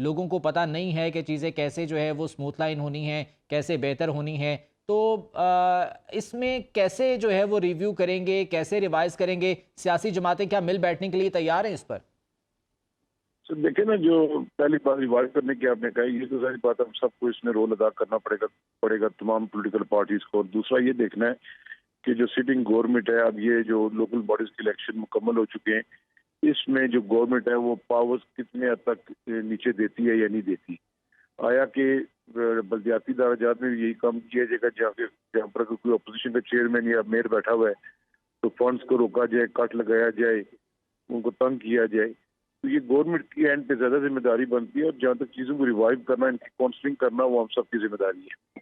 لوگوں کو پتہ نہیں ہے کہ چیزیں کیسے جو ہے وہ سموتھ لائن ہونی ہیں، کیسے بہتر ہونی ہیں، تو اس میں کیسے جو ہے وہ ریویو کریں گے، کیسے ریوائز کریں گے؟ سیاسی جماعتیں کیا مل بیٹھنے کے لیے تیار ہیں اس پر؟ دیکھیں نا، جو پہلی بات ریوائز کرنے کی آپ نے کہا، یہ تو ظاہر بات ہے ہم سب کو اس میں رول ادا کرنا پڑے گا تمام پولیٹیکل پارٹیز کو. اور دوسرا یہ دیکھنا ہے کہ جو سٹنگ گورنمنٹ ہے، اب یہ جو لوکل باڈیز کے الیکشن مکمل ہو چکے ہیں، اس میں جو گورنمنٹ ہے وہ پاورز کتنے حد تک نیچے دیتی ہے یا نہیں دیتی. آیا کہ بلدیاتی دراجات میں بھی یہی کام کیا جائے گا، جہاں پر کوئی اپوزیشن کا چیئرمین یا میئر بیٹھا ہوا ہے تو فنڈز کو روکا جائے، کٹ لگایا جائے، ان کو تنگ کیا جائے. تو یہ گورنمنٹ کی اینڈ پہ زیادہ ذمہ داری بنتی ہے، اور جہاں تک چیزوں کو ریوائیو کرنا، ان کی کاؤنسلنگ کرنا، وہ ہم سب کی ذمہ داری ہے.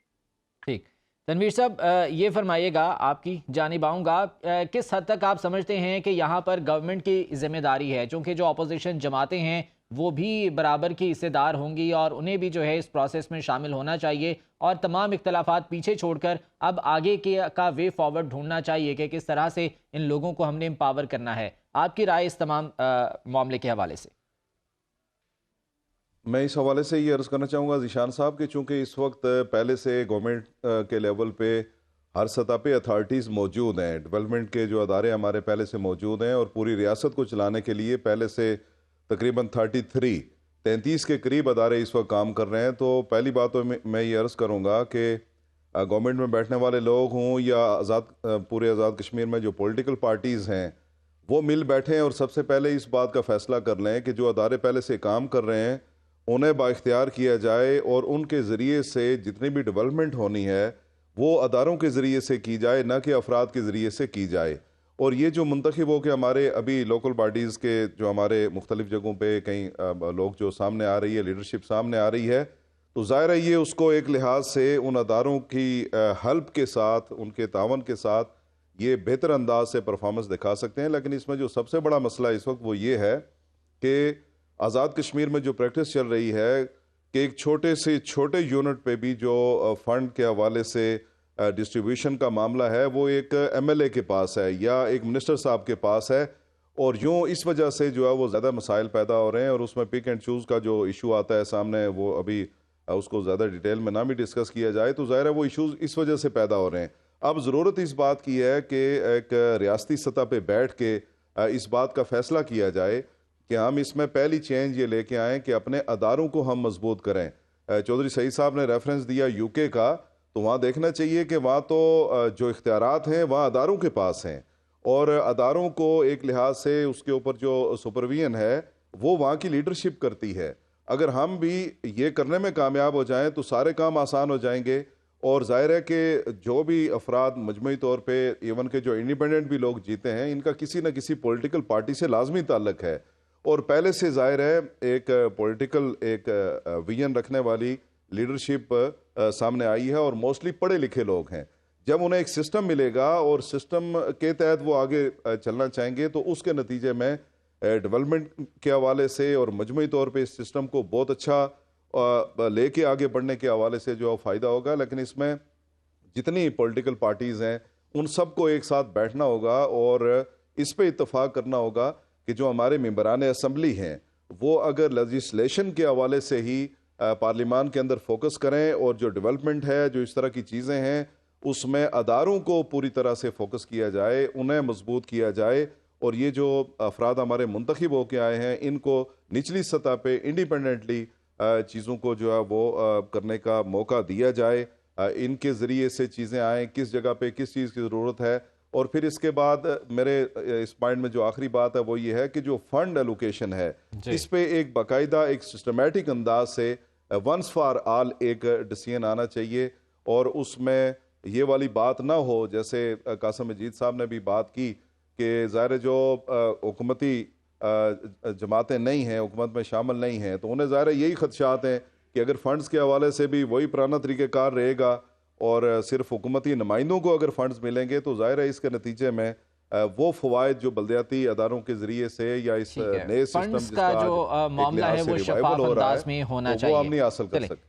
ٹھیک. تنویر صاحب، یہ فرمائیے گا، آپ کی جانب آؤں گا، کس حد تک آپ سمجھتے ہیں کہ یہاں پر گورنمنٹ کی ذمہ داری ہے؟ چونکہ جو اپوزیشن جماعتیں ہیں وہ بھی برابر کی حصے دار ہوں گی اور انہیں بھی جو ہے اس پروسیس میں شامل ہونا چاہیے، اور تمام اختلافات پیچھے چھوڑ کر اب آگے کا وے فارورڈ ڈھونڈنا چاہیے کہ کس طرح سے ان لوگوں کو ہم نے امپاور کرنا ہے. آپ کی رائے اس تمام معاملے کے حوالے سے؟ میں اس حوالے سے یہ عرض کرنا چاہوں گا ذیشان صاحب کہ چونکہ اس وقت پہلے سے گورنمنٹ کے لیول پہ ہر سطح پہ اتھارٹیز موجود ہیں، ڈیولپمنٹ کے جو ادارے ہمارے پہلے سے موجود ہیں، اور پوری ریاست کو چلانے کے لیے پہلے سے تقریباً 33 کے قریب ادارے اس وقت کام کر رہے ہیں. تو پہلی بات تو میں یہ عرض کروں گا کہ گورنمنٹ میں بیٹھنے والے لوگ ہوں یا پورے آزاد کشمیر میں جو پولیٹیکل پارٹیز ہیں، وہ مل بیٹھیں اور سب سے پہلے اس بات کا فیصلہ کر لیں کہ جو ادارے پہلے سے کام کر رہے ہیں انہیں بااختیار کیا جائے، اور ان کے ذریعے سے جتنی بھی ڈیولپمنٹ ہونی ہے وہ اداروں کے ذریعے سے کی جائے، نہ کہ افراد کے ذریعے سے کی جائے. اور یہ جو منتخب ہو کے ہمارے ابھی لوکل باڈیز کے جو ہمارے مختلف جگہوں پہ کئی لوگ جو سامنے آ رہی ہے، لیڈرشپ سامنے آ رہی ہے، تو ظاہر ہے یہ اس کو ایک لحاظ سے ان اداروں کی ہیلپ کے ساتھ، ان کے تعاون کے ساتھ یہ بہتر انداز سے پرفارمنس دکھا سکتے ہیں. لیکن اس میں جو سب سے بڑا مسئلہ اس وقت وہ یہ ہے کہ آزاد کشمیر میں جو پریکٹس چل رہی ہے کہ ایک چھوٹے سے چھوٹے یونٹ پہ بھی جو فنڈ کے حوالے سے ڈسٹریبیوشن کا معاملہ ہے وہ ایک ایم ایل اے کے پاس ہے یا ایک منسٹر صاحب کے پاس ہے، اور یوں اس وجہ سے جو ہے وہ زیادہ مسائل پیدا ہو رہے ہیں. اور اس میں پک اینڈ چوز کا جو ایشو آتا ہے سامنے، وہ ابھی اس کو زیادہ ڈیٹیل میں نہ بھی ڈسکس کیا جائے، تو ظاہر ہے وہ ایشوز اس وجہ سے پیدا ہو رہے ہیں. اب ضرورت اس بات کی ہے کہ ایک ریاستی سطح پہ بیٹھ کے اس بات کا فیصلہ کیا جائے کہ ہم اس میں پہلی چینج یہ لے کے آئیں کہ اپنے اداروں کو ہم مضبوط کریں. چودھری سعید صاحب نے ریفرنس دیا یو کے کا، تو وہاں دیکھنا چاہیے کہ وہاں تو جو اختیارات ہیں وہاں اداروں کے پاس ہیں، اور اداروں کو ایک لحاظ سے اس کے اوپر جو سپرویژن ہے وہ وہاں کی لیڈرشپ کرتی ہے. اگر ہم بھی یہ کرنے میں کامیاب ہو جائیں تو سارے کام آسان ہو جائیں گے. اور ظاہر ہے کہ جو بھی افراد مجموعی طور پہ ایون کہ جو انڈیپینڈنٹ بھی لوگ جیتے ہیں، ان کا کسی نہ کسی پولیٹیکل پارٹی سے لازمی تعلق ہے، اور پہلے سے ظاہر ہے ایک پولیٹیکل ایک ویژن رکھنے والی لیڈرشپ سامنے آئی ہے، اور موسٹلی پڑھے لکھے لوگ ہیں. جب انہیں ایک سسٹم ملے گا اور سسٹم کے تحت وہ آگے چلنا چاہیں گے، تو اس کے نتیجے میں ڈیولپمنٹ کے حوالے سے اور مجموعی طور پہ اس سسٹم کو بہت اچھا لے کے آگے بڑھنے کے حوالے سے جو فائدہ ہوگا. لیکن اس میں جتنی پولیٹیکل پارٹیز ہیں ان سب کو ایک ساتھ بیٹھنا ہوگا اور اس پہ اتفاق کرنا ہوگا کہ جو ہمارے ممبران اسمبلی ہیں وہ اگر لیجسلیشن کے حوالے سے ہی پارلیمان کے اندر فوکس کریں، اور جو ڈیولپمنٹ ہے، جو اس طرح کی چیزیں ہیں، اس میں اداروں کو پوری طرح سے فوکس کیا جائے، انہیں مضبوط کیا جائے، اور یہ جو افراد ہمارے منتخب ہو کے آئے ہیں ان کو نچلی سطح پہ انڈیپینڈنٹلی چیزوں کو جو ہے وہ کرنے کا موقع دیا جائے. ان کے ذریعے سے چیزیں آئیں، کس جگہ پہ کس چیز کی ضرورت ہے. اور پھر اس کے بعد میرے اس پوائنٹ میں جو آخری بات ہے وہ یہ ہے کہ جو فنڈ ایلوکیشن ہے اس پہ ایک باقاعدہ ایک سسٹمیٹک انداز سے ونس فار آل ایک ڈیسیژن آنا چاہیے، اور اس میں یہ والی بات نہ ہو جیسے قاسم مجید صاحب نے بھی بات کی کہ ظاہر جو حکومتی جماعتیں نہیں ہیں، حکومت میں شامل نہیں ہیں، تو انہیں ظاہر یہی خدشات ہیں کہ اگر فنڈز کے حوالے سے بھی وہی پرانا طریقہ کار رہے گا اور صرف حکومتی نمائندوں کو اگر فنڈز ملیں گے، تو ظاہر ہے اس کے نتیجے میں وہ فوائد جو بلدیاتی اداروں کے ذریعے سے یا اس نئے سسٹم کا جو معاملہ ہے وہ شفاف انداز میں ہونا چاہیے، وہ ہم نہیں حاصل کر سکتے.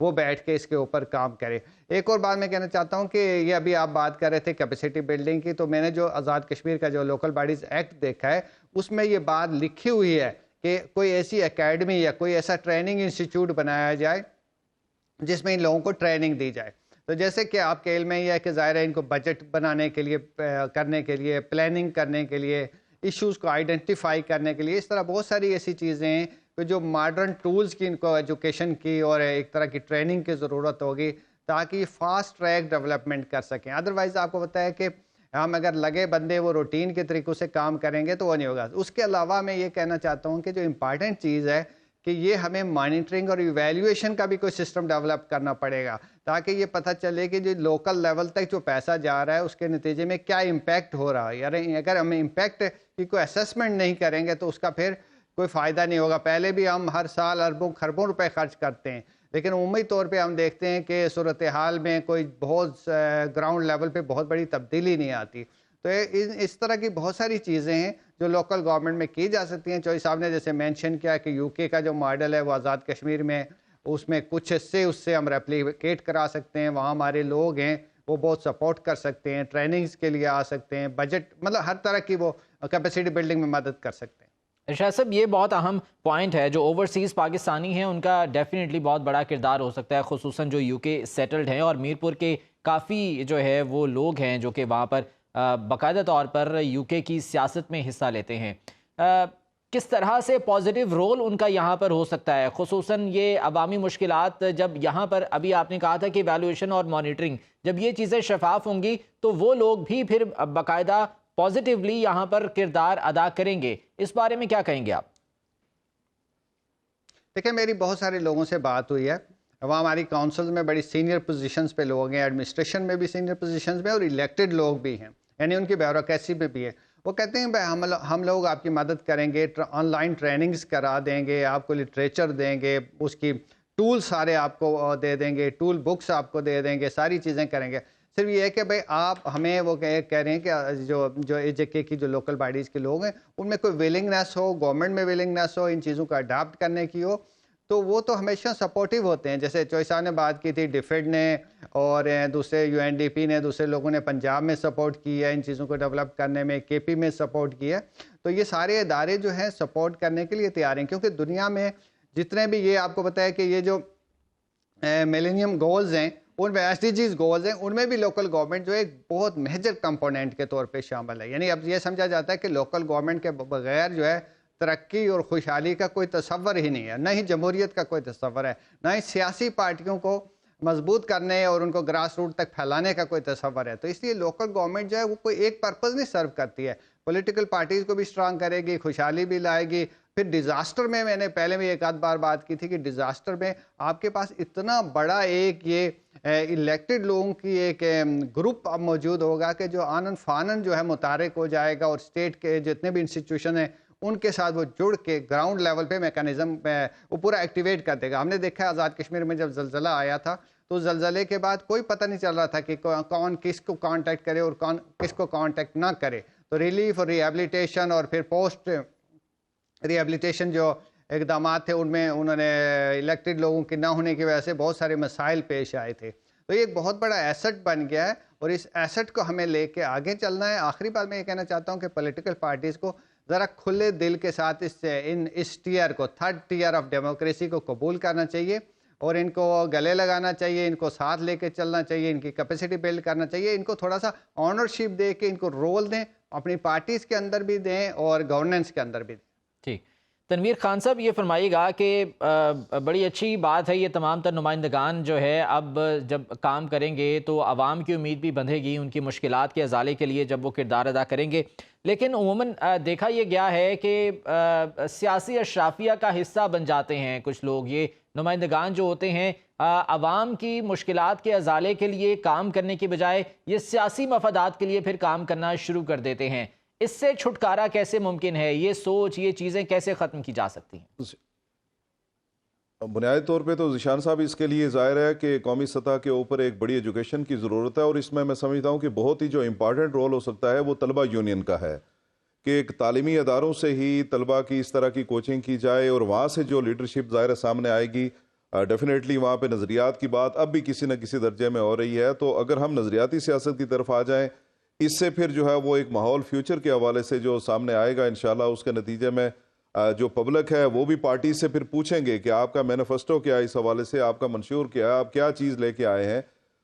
وہ بیٹھ کے اس کے اوپر کام کرے۔ ایک اور بات میں کہنا چاہتا ہوں کہ یہ ابھی آپ بات کر رہے تھے کیپیسٹی بلڈنگ کی، تو میں نے جو آزاد کشمیر کا جو لوکل باڈیز ایکٹ دیکھا ہے اس میں یہ بات لکھی ہوئی ہے کہ کوئی ایسی اکیڈمی یا کوئی ایسا ٹریننگ انسٹیٹیوٹ بنایا جائے جس میں ان لوگوں کو ٹریننگ دی جائے۔ تو جیسے کہ آپ کے علم میں یہ ہے کہ ظاہر ہے ان کو بجٹ بنانے کے لیے، کرنے کے لیے، پلاننگ کرنے کے لیے، ایشوز کو آئیڈینٹیفائی کرنے کے لیے، اس طرح بہت ساری ایسی چیزیں ہیں کہ جو ماڈرن ٹولز کی ان کو ایجوکیشن کی اور ایک طرح کی ٹریننگ کی ضرورت ہوگی تاکہ فاسٹ ٹریک ڈیولپمنٹ کر سکیں۔ ادروائز آپ کو پتہ ہے کہ ہم اگر لگے بندے وہ روٹین کے طریقوں سے کام کریں گے تو وہ نہیں ہوگا۔ اس کے علاوہ میں یہ کہنا چاہتا ہوں کہ جو امپارٹنٹ چیز ہے کہ یہ ہمیں مانیٹرنگ اور ایویلیویشن کا بھی کوئی سسٹم ڈیولپ کرنا پڑے گا تاکہ یہ پتہ چلے کہ جو لوکل لیول تک جو پیسہ جا رہا ہے اس کے نتیجے میں کیا امپیکٹ ہو رہا ہے۔ یعنی اگر ہم امپیکٹ کی کوئی اسیسمنٹ نہیں کریں گے تو اس کا پھر کوئی فائدہ نہیں ہوگا۔ پہلے بھی ہم ہر سال اربوں خربوں روپے خرچ کرتے ہیں، لیکن عمومی طور پہ ہم دیکھتے ہیں کہ صورتحال میں کوئی بہت گراؤنڈ لیول پہ بہت بڑی تبدیلی نہیں آتی۔ تو اس طرح کی بہت ساری چیزیں ہیں جو لوکل گورنمنٹ میں کی جا سکتی ہیں۔ چوہدری صاحب نے جیسے مینشن کیا کہ یو کے کا جو ماڈل ہے وہ آزاد کشمیر میں، اس میں کچھ حصے اس سے ہم ریپلیکیٹ کرا سکتے ہیں۔ وہاں ہمارے لوگ ہیں وہ بہت سپورٹ کر سکتے ہیں، ٹریننگز کے لیے آ سکتے ہیں، بجٹ مطلب ہر طرح کی وہ کیپیسٹی بلڈنگ میں مدد کر سکتے ہیں۔ ارشاد صاحب، یہ بہت اہم پوائنٹ ہے، جو اوورسیز پاکستانی ہیں ان کا ڈیفینیٹلی بہت بڑا کردار ہو سکتا ہے، خصوصاً جو یو کے سیٹلڈ ہیں، اور میرپور کے کافی جو ہے وہ لوگ ہیں جو کہ وہاں پر باقاعدہ طور پر یو کے کی سیاست میں حصہ لیتے ہیں۔ کس طرح سے پازیٹیو رول ان کا یہاں پر ہو سکتا ہے، خصوصاً یہ عوامی مشکلات جب یہاں پر، ابھی آپ نے کہا تھا کہ ایویلویشن اور مانیٹرنگ، جب یہ چیزیں شفاف ہوں گی تو وہ لوگ بھی پھر باقاعدہ پازیٹیولی یہاں پر کردار ادا کریں گے، اس بارے میں کیا کہیں گے آپ؟ دیکھیں، میری بہت سارے لوگوں سے بات ہوئی ہے، وہاں ہماری کونسل میں بڑی سینئر پوزیشنز پہ لوگ ہیں، ایڈمنسٹریشن میں بھی سینئر پوزیشنز میں، اور الیکٹڈ لوگ بھی ہیں، یعنی ان کی بیوروکریسی میں بھی ہے۔ وہ کہتے ہیں بھائی ہم لوگ آپ کی مدد کریں گے، آن لائن ٹریننگز کرا دیں گے، آپ کو لٹریچر دیں گے، اس کی ٹول سارے آپ کو دے دیں گے، ٹول بکس آپ کو دے دیں گے، ساری چیزیں کریں گے۔ صرف یہ ہے کہ بھائی آپ ہمیں وہ کہہ رہے ہیں کہ جو اے جے کے کی جو لوکل باڈیز کے لوگ ہیں ان میں کوئی ولنگنیس ہو، گورنمنٹ میں ولنگنیس ہو ان چیزوں کا اڈاپٹ کرنے کی ہو، تو وہ تو ہمیشہ سپورٹیو ہوتے ہیں۔ جیسے چوہدری صاحب نے بات کی تھی، ڈیفیڈ نے اور دوسرے یو این ڈی پی نے، دوسرے لوگوں نے پنجاب میں سپورٹ کی ہے ان چیزوں کو ڈیولپ کرنے میں، کے پی میں سپورٹ کی ہے۔ تو یہ سارے ادارے جو ہیں سپورٹ کرنے کے لیے تیار ہیں، کیونکہ دنیا میں جتنے بھی، یہ آپ کو پتہ ہے کہ یہ جو میلینیم گولز ہیں، ان میں ایس ڈی جیز گولز ہیں، ان میں بھی لوکل گورنمنٹ جو ایک بہت میجر کمپوننٹ کے طور پہ شامل ہے۔ یعنی اب یہ سمجھا جاتا ہے کہ لوکل گورنمنٹ کے بغیر جو ہے ترقی اور خوشحالی کا کوئی تصور ہی نہیں ہے، نہ ہی جمہوریت کا کوئی تصور ہے، نہ ہی سیاسی پارٹیوں کو مضبوط کرنے اور ان کو گراس روٹ تک پھیلانے کا کوئی تصور ہے۔ تو اس لیے لوکل گورنمنٹ جو ہے وہ کوئی ایک پرپز نہیں سرو کرتی ہے، پولیٹیکل پارٹیز کو بھی اسٹرانگ کرے گی، خوشحالی بھی لائے گی۔ پھر ڈیزاسٹر میں نے پہلے بھی ایک آدھ بار بات کی تھی کہ ڈیزاسٹر میں آپ کے پاس اتنا بڑا ایک یہ الیکٹڈ لوگوں کی ایک گروپ اب موجود ہوگا کہ جو آنن فانن جو ہے متحرک ہو جائے گا، اور اسٹیٹ کے جتنے بھی انسٹیٹیوشن ہیں ان کے ساتھ وہ جڑ کے گراؤنڈ لیول پہ میکانزم وہ پورا ایکٹیویٹ کر دے گا۔ ہم نے دیکھا ہے آزاد کشمیر میں جب زلزلہ آیا تھا تو زلزلے کے بعد کوئی پتہ نہیں چل رہا تھا کہ کون کس کو کانٹیکٹ کرے اور کون کس کو کانٹیکٹ نہ کرے۔ تو ریلیف اور ریہیبلیٹیشن اور پھر پوسٹ ریہیبلیٹیشن جو اقدامات تھے ان میں انہوں نے الیکٹڈ لوگوں کے نہ ہونے کی وجہ سے بہت سارے مسائل پیش آئے تھے۔ تو یہ ایک بہت بڑا ایسٹ بن گیا ہے اور اس ایسٹ کو ہمیں لے کے آگے چلنا ہے۔ آخری بات میں یہ کہنا چاہتا ہوں کہ پولیٹیکل پارٹیز کو ذرا کھلے دل کے ساتھ اس ٹیئر کو، تھرڈ ٹیئر آف ڈیموکریسی کو قبول کرنا چاہیے اور ان کو گلے لگانا چاہیے، ان کو ساتھ لے کے چلنا چاہیے، ان کی کیپیسٹی بلڈ کرنا چاہیے، ان کو تھوڑا سا آنرشپ دے کے ان کو رول دیں، اپنی پارٹیز کے اندر بھی دیں اور گورننس کے اندر بھی دیں۔ ٹھیک، تنویر خان صاحب یہ فرمائیے گا کہ بڑی اچھی بات ہے، یہ تمام تر نمائندگان جو ہے اب جب کام کریں گے تو عوام کی امید بھی بندھے گی ان کی مشکلات کے ازالے کے لیے جب وہ کردار ادا کریں گے۔ لیکن عموماً دیکھا یہ گیا ہے کہ سیاسی اشرافیہ کا حصہ بن جاتے ہیں کچھ لوگ، یہ نمائندگان جو ہوتے ہیں عوام کی مشکلات کے ازالے کے لیے کام کرنے کی بجائے یہ سیاسی مفادات کے لیے پھر کام کرنا شروع کر دیتے ہیں۔ اس سے چھٹکارا کیسے ممکن ہے؟ یہ سوچ، یہ چیزیں کیسے ختم کی جا سکتی ہیں؟ بنیادی طور پہ تو ذیشان صاحب اس کے لیے ظاہر ہے کہ قومی سطح کے اوپر ایک بڑی ایجوکیشن کی ضرورت ہے، اور اس میں سمجھتا ہوں کہ بہت ہی جو امپارٹنٹ رول ہو سکتا ہے وہ طلبہ یونین کا ہے کہ ایک تعلیمی اداروں سے ہی طلبہ کی اس طرح کی کوچنگ کی جائے اور وہاں سے جو لیڈرشپ ظاہر سامنے آئے گی ڈیفینیٹلی وہاں پہ نظریات کی بات اب بھی کسی نہ کسی درجے میں ہو رہی ہے. تو اگر ہم نظریاتی سیاست کی طرف آ جائیں, اس سے پھر جو ہے وہ ایک ماحول فیوچر کے حوالے سے جو سامنے آئے گا انشاءاللہ, اس کے نتیجے میں جو پبلک ہے وہ بھی پارٹی سے پھر پوچھیں گے کہ آپ کا مینیفیسٹو کیا ہے, اس حوالے سے آپ کا منشور کیا ہے, آپ کیا چیز لے کے آئے ہیں.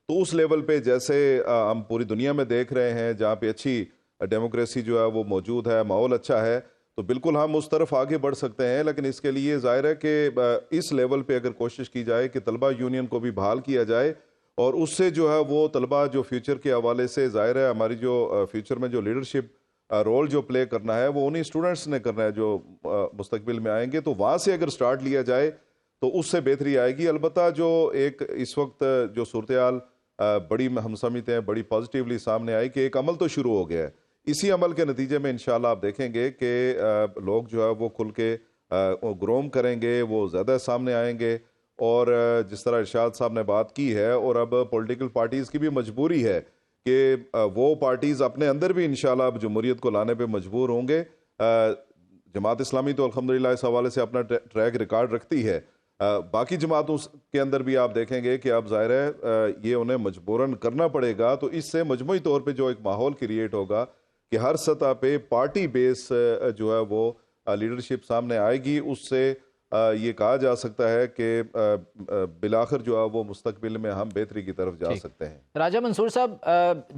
تو اس لیول پہ جیسے ہم پوری دنیا میں دیکھ رہے ہیں جہاں پہ اچھی ڈیموکریسی جو ہے وہ موجود ہے, ماحول اچھا ہے, تو بالکل ہم اس طرف آگے بڑھ سکتے ہیں. لیکن اس کے لیے ظاہر ہے کہ اس لیول پہ اگر کوشش کی جائے کہ طلبہ یونین کو بھی بحال کیا جائے, اور اس سے جو ہے وہ طلبہ جو فیوچر کے حوالے سے ظاہر ہے ہماری جو فیوچر میں جو لیڈرشپ رول جو پلے کرنا ہے وہ انہی اسٹوڈنٹس نے کرنا ہے جو مستقبل میں آئیں گے. تو وہاں سے اگر سٹارٹ لیا جائے تو اس سے بہتری آئے گی. البتہ جو ایک اس وقت جو صورتحال بڑی ہم سمجھتے ہیں بڑی پازیٹیولی سامنے آئی کہ ایک عمل تو شروع ہو گیا ہے. اسی عمل کے نتیجے میں انشاءاللہ آپ دیکھیں گے کہ لوگ جو ہے وہ کھل کے گروم کریں گے, وہ زیادہ سامنے آئیں گے. اور جس طرح ارشاد صاحب نے بات کی ہے, اور اب پولیٹیکل پارٹیز کی بھی مجبوری ہے کہ وہ پارٹیز اپنے اندر بھی انشاءاللہ اب جمہوریت کو لانے پہ مجبور ہوں گے. جماعت اسلامی تو الحمدللہ اس حوالے سے اپنا ٹریک ریکارڈ رکھتی ہے. باقی جماعتوں کے اندر بھی آپ دیکھیں گے کہ اب ظاہر ہے یہ انہیں مجبوراً کرنا پڑے گا. تو اس سے مجموعی طور پہ جو ایک ماحول کریٹ ہوگا کہ ہر سطح پہ پارٹی بیس جو ہے وہ لیڈرشپ سامنے آئے گی, اس سے یہ کہا جا سکتا ہے کہ بالآخر جو ہے وہ مستقبل میں ہم بہتری کی طرف جا سکتے ہیں. راجہ منصور صاحب,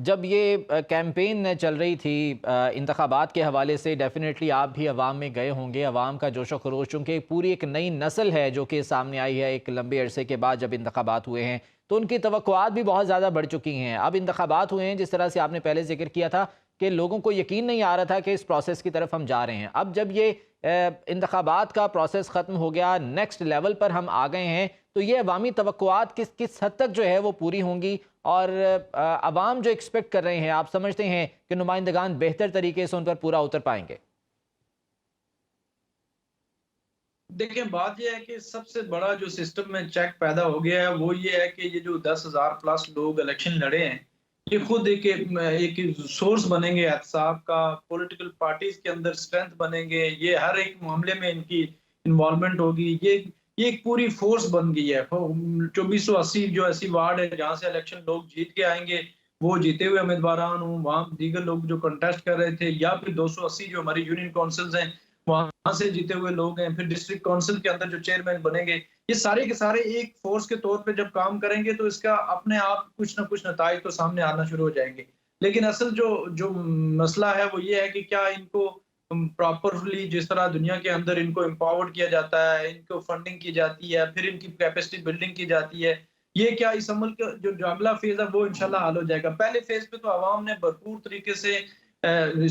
جب یہ کیمپین چل رہی تھی انتخابات کے حوالے سے, ڈیفینیٹلی آپ بھی عوام میں گئے ہوں گے. عوام کا جوش و خروش, چونکہ پوری ایک نئی نسل ہے جو کہ سامنے آئی ہے ایک لمبے عرصے کے بعد جب انتخابات ہوئے ہیں, تو ان کی توقعات بھی بہت زیادہ بڑھ چکی ہیں. اب انتخابات ہوئے ہیں, جس طرح سے آپ نے پہلے ذکر کیا تھا کہ لوگوں کو یقین نہیں آ رہا تھا کہ اس پروسیس کی طرف ہم جا رہے ہیں. اب جب یہ انتخابات کا پروسیس ختم ہو گیا, نیکسٹ لیول پر ہم آ گئے ہیں, تو یہ عوامی توقعات کس حد تک جو ہے وہ پوری ہوں گی, اور عوام جو ایکسپیکٹ کر رہے ہیں, آپ سمجھتے ہیں کہ نمائندگان بہتر طریقے سے ان پر پورا اتر پائیں گے؟ دیکھیں, بات یہ ہے کہ سب سے بڑا جو سسٹم میں چیک پیدا ہو گیا ہے وہ یہ ہے کہ یہ جو 10,000 پلس لوگ الیکشن لڑے ہیں, یہ خود ایک سورس بنیں گے احتساب کا, پولیٹیکل پارٹیز کے اندر اسٹرینتھ بنیں گے, یہ ہر ایک معاملے میں ان کی انوالومنٹ ہوگی. یہ ایک پوری فورس بن گئی ہے. 2480 جو ایسی وارڈ ہے جہاں سے الیکشن لوگ جیت کے آئیں گے, وہ جیتے ہوئے امیدواران ہوں, وہاں دیگر لوگ جو کنٹیسٹ کر رہے تھے, یا پھر 280 جو ہماری یونین کونسلز ہیں وہاں سے جیتے ہوئے لوگ ہیں, پھر ڈسٹرکٹ کونسل کے اندر جو چیئرمین بنیں گے, یہ سارے کے سارے ایک فورس کے طور پہ جب کام کریں گے تو اس کا اپنے آپ کچھ نہ کچھ نتائج تو سامنے آنا شروع ہو جائیں گے. لیکن اصل جو مسئلہ ہے وہ یہ ہے کہ کیا ان کو پراپرلی جس طرح دنیا کے اندر ان کو امپاورڈ کیا جاتا ہے, ان کو فنڈنگ کی جاتی ہے, پھر ان کی کیپیسٹی بلڈنگ کی جاتی ہے, یہ کیا اس عمل کا جو اگلا فیز ہے وہ انشاءاللہ حل ہو جائے گا. پہلے فیز پہ تو عوام نے بھرپور طریقے سے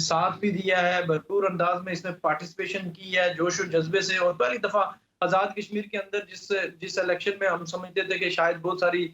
ساتھ بھی دیا ہے, بھرپور انداز میں اس میں پارٹیسپیشن کی ہے, جوش و جذبے سے. اور پہلی دفعہ آزاد کشمیر کے اندر جس الیکشن میں ہم سمجھتے تھے کہ شاید بہت ساری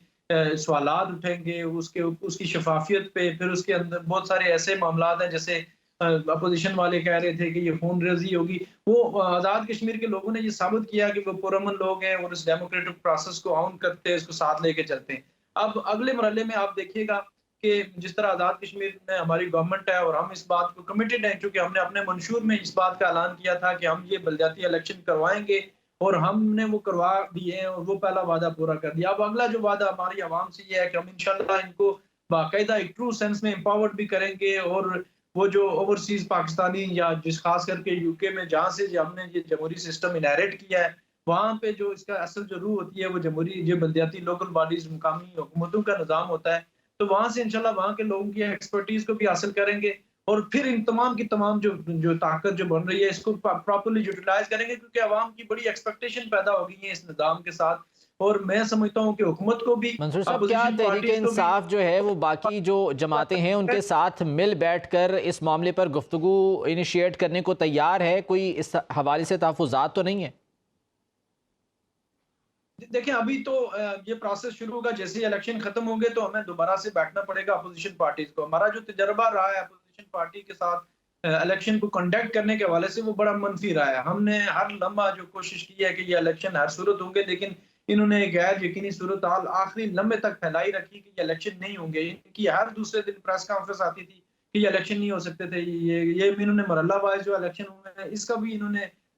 سوالات اٹھیں گے اس کی شفافیت پہ, پھر اس کے اندر بہت سارے ایسے معاملات ہیں جیسے اپوزیشن والے کہہ رہے تھے کہ یہ خون ریزی ہوگی, وہ آزاد کشمیر کے لوگوں نے یہ ثابت کیا کہ وہ پرامن لوگ ہیں اور اس ڈیموکریٹک پروسیس کو آن کرتے ہیں, اس کو ساتھ لے کے چلتے ہیں. اب اگلے مرحلے میں آپ دیکھیے گا کہ جس طرح آزاد کشمیر میں ہماری گورنمنٹ ہے اور ہم اس بات کو کمیٹڈ ہیں, چونکہ ہم نے اپنے منشور میں اس بات کا اعلان کیا تھا کہ ہم یہ بلدیاتی الیکشن کروائیں گے, اور ہم نے وہ کروا دیے ہیں اور وہ پہلا وعدہ پورا کر دیا. اب اگلا جو وعدہ ہماری عوام سے یہ ہے کہ ہم انشاءاللہ ان کو باقاعدہ ایک ٹرو سینس میں امپاورڈ بھی کریں گے, اور وہ جو اوورسیز پاکستانی یا جس خاص کر کے یو کے میں جہاں سے ہم نے یہ جمہوری سسٹم انہیریٹ کیا ہے, وہاں پہ جو اس کا اصل جو روح ہوتی ہے وہ جمہوری جو بلدیاتی لوکل باڈیز مقامی حکومتوں کا نظام ہوتا ہے, تو وہاں سے انشاءاللہ وہاں کے لوگوں کی ایکسپرٹیز کو بھی حاصل کریں گے, اور پھر ان تمام کی تمام جو طاقت جو بن رہی ہے اس کو پراپرلی یوٹیلائز کریں گے, کیونکہ عوام کی بڑی ایکسپیکٹیشن پیدا ہو گئی ہے اس نظام کے ساتھ. اور میں سمجھتا ہوں کہ حکومت کو بھی, منصور صاحب, کیا تحریک انصاف جو ہے وہ باقی جو جماعتیں ہیں ان کے ساتھ مل بیٹھ کر اس معاملے پر گفتگو انیشیٹ کرنے کو تیار ہے؟ کوئی اس حوالے سے تحفظات تو نہیں ہے؟ دیکھیں, ابھی تو یہ پروسیس شروع ہوگا, جیسے الیکشن ختم ہوں گے تو ہمیں دوبارہ سے بیٹھنا پڑے گا اپوزیشن پارٹیز کو. ہمارا جو تجربہ رہا ہے اپوزیشن پارٹی کے ساتھ الیکشن کو کنڈکٹ کرنے کے حوالے سے وہ بڑا منفی رہا ہے. ہم نے ہر لمحہ جو کوشش کی ہے کہ یہ الیکشن ہر صورت ہوں گے, لیکن انہوں نے غیر یقینی صورتحال آخری لمحے تک پھیلائی رکھی کہ یہ الیکشن نہیں ہوں گے. ان کی ہر دوسرے دن پریس کانفرنس آتی تھی کہ یہ الیکشن نہیں ہو سکتے تھے. یہ انہوں نے مرحلہ وائز جو الیکشن ہوئے ہیں اس کا بھی انہوں نے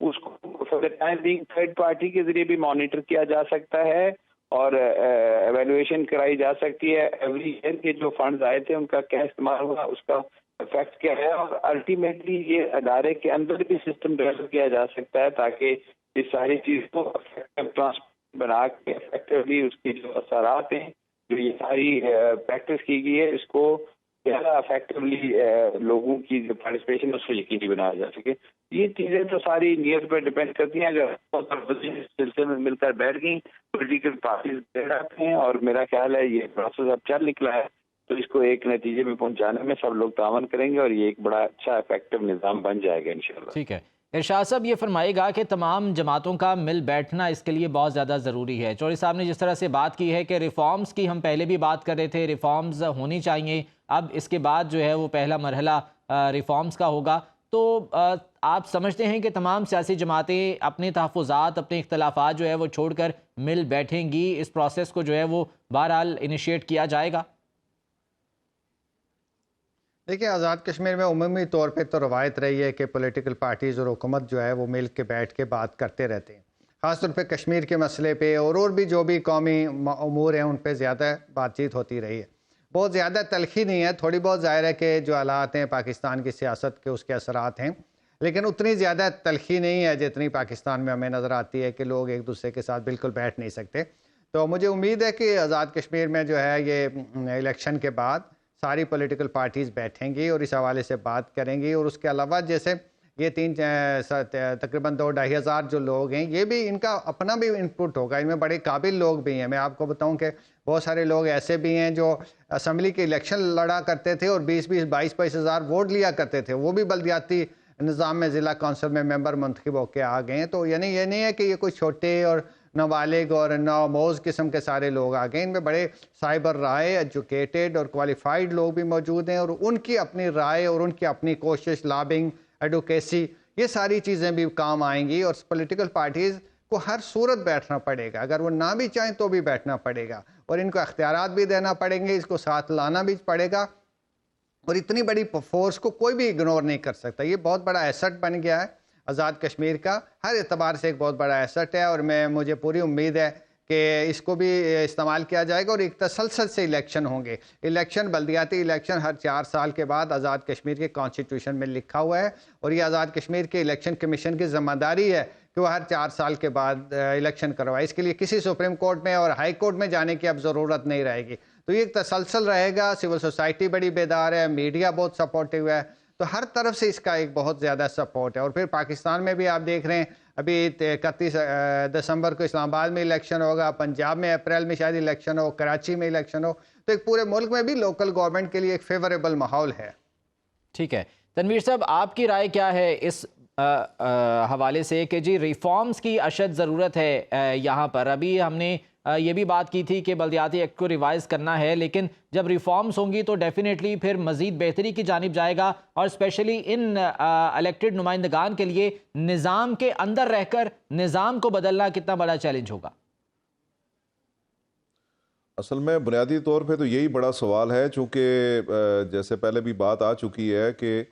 اس کو for the time being third party کے ذریعے بھی مانیٹر کیا جا سکتا ہے اور ایویلویشن کرائی جا سکتی ہے ایوری ایئر کے جو فنڈز آئے تھے ان کا کیا استعمال ہوا، اس کا افیکٹ کیا ہے، اور الٹیمیٹلی یہ ادارے کے اندر بھی سسٹم ڈیولپ کیا جا سکتا ہے تاکہ اس ساری چیز کو ٹرانسپیرنٹ بنا کے افیکٹولی اس کے جو اثرات ہیں، جو یہ ساری پریکٹس کی گئی ہے، اس کو زیادہ افیکٹولی لوگوں کی جو پارٹیسپیشن اس کو یقینی بنایا جا سکے۔ یہ چیزیں تو ساری نیت پر ڈپینڈ کرتی ہیں، اگر اس سلسلے میں مل کر بیٹھ گئیں، پولیٹیکل پارٹیز بیٹھ آتے ہیں، اور میرا خیال ہے یہ پروسیس اب چل نکلا ہے تو اس کو ایک نتیجے میں پہنچانے میں سب لوگ تعاون کریں گے اور یہ ایک بڑا اچھا افیکٹو نظام بن جائے گا انشاءاللہ۔ ٹھیک ہے ارشاد صاحب، یہ فرمائے گا کہ تمام جماعتوں کا مل بیٹھنا اس کے لیے بہت زیادہ ضروری ہے۔ چوہدری صاحب نے جس طرح سے بات کی ہے کہ ریفارمز کی ہم پہلے بھی بات کر رہے تھے، ریفارمز ہونی چاہیے، اب اس کے بعد جو ہے وہ پہلا مرحلہ ریفارمز کا ہوگا، تو آپ سمجھتے ہیں کہ تمام سیاسی جماعتیں اپنے تحفظات، اپنے اختلافات جو ہے وہ چھوڑ کر مل بیٹھیں گی، اس پروسیس کو جو ہے وہ بہرحال انیشیٹ کیا جائے گا؟ دیکھیے، آزاد کشمیر میں عمومی طور پہ تو روایت رہی ہے کہ پولیٹیکل پارٹیز اور حکومت جو ہے وہ مل کے بیٹھ کے بات کرتے رہتے ہیں، خاص طور پہ کشمیر کے مسئلے پہ اور بھی جو بھی قومی امور ہیں ان پہ زیادہ بات چیت ہوتی رہی ہے۔ بہت زیادہ تلخی نہیں ہے، تھوڑی بہت ظاہر ہے کہ جو حالات ہیں پاکستان کی سیاست کے اس کے اثرات ہیں، لیکن اتنی زیادہ تلخی نہیں ہے جتنی پاکستان میں ہمیں نظر آتی ہے کہ لوگ ایک دوسرے کے ساتھ بالکل بیٹھ نہیں سکتے۔ تو مجھے امید ہے کہ آزاد کشمیر میں جو ہے یہ الیکشن کے بعد ساری پولیٹیکل پارٹیز بیٹھیں گی اور اس حوالے سے بات کریں گی، اور اس کے علاوہ جیسے یہ تقریباً 2-2.5 ہزار جو لوگ ہیں، یہ بھی ان کا اپنا بھی انپٹ ہوگا، ان میں بڑے قابل لوگ بھی ہیں۔ میں آپ کو بتاؤں کہ بہت سارے لوگ ایسے بھی ہیں جو اسمبلی کے الیکشن لڑا کرتے تھے اور 22 ہزار ووٹ لیا کرتے تھے، وہ بھی بلدیاتی نظام میں ضلع کونسل میں ممبر منتخب ہو کے آ گئے ہیں۔ تو یعنی یہ نہیں ہے کہ یہ کوئی چھوٹے اور نابالغ اور ناموز قسم کے سارے لوگ آ گئے، ان میں بڑے سائبر رائے، ایجوکیٹڈ اور کوالیفائڈ لوگ بھی موجود ہیں، اور ان کی اپنی رائے اور ان کی اپنی کوشش، لابنگ، ایڈوکیسی، یہ ساری چیزیں بھی کام آئیں گی، اور پولیٹیکل پارٹیز کو ہر صورت بیٹھنا پڑے گا، اگر وہ نہ بھی چاہیں تو بھی بیٹھنا پڑے گا، اور ان کو اختیارات بھی دینا پڑیں گے، اس کو ساتھ لانا بھی پڑے گا، اور اتنی بڑی فورس کو کوئی بھی اگنور نہیں کر سکتا۔ یہ بہت بڑا ایسٹ بن گیا ہے آزاد کشمیر کا، ہر اعتبار سے ایک بہت بڑا ایسٹ ہے، اور مجھے پوری امید ہے کہ اس کو بھی استعمال کیا جائے گا، اور ایک تسلسل سے الیکشن ہوں گے۔ الیکشن، بلدیاتی الیکشن ہر 4 سال کے بعد آزاد کشمیر کے کانسٹیٹیوشن میں لکھا ہوا ہے، اور یہ آزاد کشمیر کے الیکشن کمیشن کی ذمہ داری ہے کہ وہ ہر 4 سال کے بعد الیکشن کروائے۔ اس کے لیے کسی سپریم کورٹ میں اور ہائی کورٹ میں جانے کی اب ضرورت نہیں رہے گی، تو یہ ایک تسلسل رہے گا۔ سول سوسائٹی بڑی بیدار ہے، میڈیا بہت سپورٹیو ہے، تو ہر طرف سے اس کا ایک بہت زیادہ سپورٹ ہے۔ اور پھر پاکستان میں بھی آپ دیکھ رہے ہیں، ابھی 31 دسمبر کو اسلام آباد میں الیکشن ہوگا، پنجاب میں اپریل میں شاید الیکشن ہو، کراچی میں الیکشن ہو، تو ایک پورے ملک میں بھی لوکل گورنمنٹ کے لیے ایک فیوریبل ماحول ہے۔ ٹھیک ہے تنویر صاحب، آپ کی رائے کیا ہے اس حوالے سے کہ جی ریفارمز کی اشد ضرورت ہے یہاں پر؟ ابھی ہم نے یہ بھی بات کی تھی کہ بلدیاتی ایکٹ کو ریوائز کرنا ہے، لیکن جب ریفارمز ہوں گی تو ڈیفینیٹلی پھر مزید بہتری کی جانب جائے گا، اور اسپیشلی ان الیکٹڈ نمائندگان کے لیے نظام کے اندر رہ کر نظام کو بدلنا کتنا بڑا چیلنج ہوگا؟ اصل میں بنیادی طور پہ تو یہی بڑا سوال ہے، چونکہ جیسے پہلے بھی بات آ چکی ہے کہ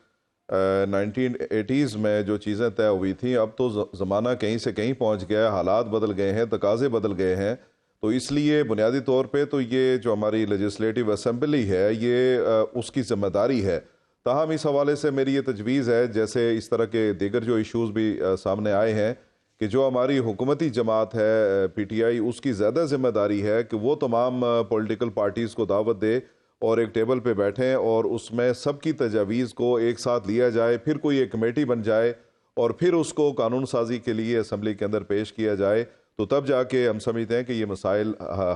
1980s میں جو چیزیں طے ہوئی تھیں، اب تو زمانہ کہیں سے کہیں پہنچ گیا ہے، حالات بدل گئے ہیں، تقاضے بدل گئے ہیں، تو اس لیے بنیادی طور پہ تو یہ جو ہماری لیجسلیٹو اسمبلی ہے یہ اس کی ذمہ داری ہے۔ تاہم اس حوالے سے میری یہ تجویز ہے، جیسے اس طرح کے دیگر جو ایشوز بھی سامنے آئے ہیں، کہ جو ہماری حکومتی جماعت ہے پی ٹی آئی، اس کی زیادہ ذمہ داری ہے کہ وہ تمام پولیٹیکل پارٹیز کو دعوت دے اور ایک ٹیبل پہ بیٹھیں، اور اس میں سب کی تجاویز کو ایک ساتھ لیا جائے، پھر کوئی ایک کمیٹی بن جائے، اور پھر اس کو قانون سازی کے لیے اسمبلی کے اندر پیش کیا جائے، تو تب جا کے ہم سمجھتے ہیں کہ یہ مسائل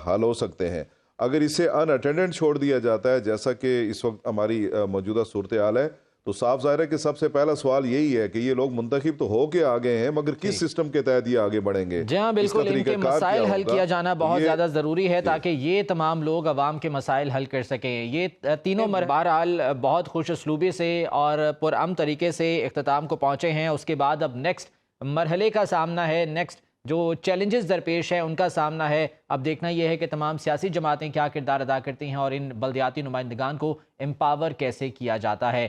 حل ہو سکتے ہیں۔ اگر اسے ان اٹینڈنٹ چھوڑ دیا جاتا ہے، جیسا کہ اس وقت ہماری موجودہ صورتحال ہے، تو صاف ظاہر ہے کہ سب سے پہلا سوال یہی ہے کہ یہ لوگ منتخب تو ہو کے آگے ہیں، مگر کس سسٹم کے تحت یہ آگے بڑھیں گے؟ جی ہاں بالکل، ان کے مسائل حل کیا جانا بہت زیادہ ضروری ہے تاکہ یہ تمام لوگ عوام کے مسائل حل کر سکیں۔ یہ تینوں بہرحال بہت خوش اسلوبی سے اور پرامن طریقے سے اختتام کو پہنچے ہیں۔ اس کے بعد اب نیکسٹ مرحلے کا سامنا ہے، نیکسٹ جو چیلنجز درپیش ہیں ان کا سامنا ہے۔ اب دیکھنا یہ ہے کہ تمام سیاسی جماعتیں کیا کردار ادا کرتی ہیں اور ان بلدیاتی نمائندگان کو امپاور کیسے کیا جاتا ہے۔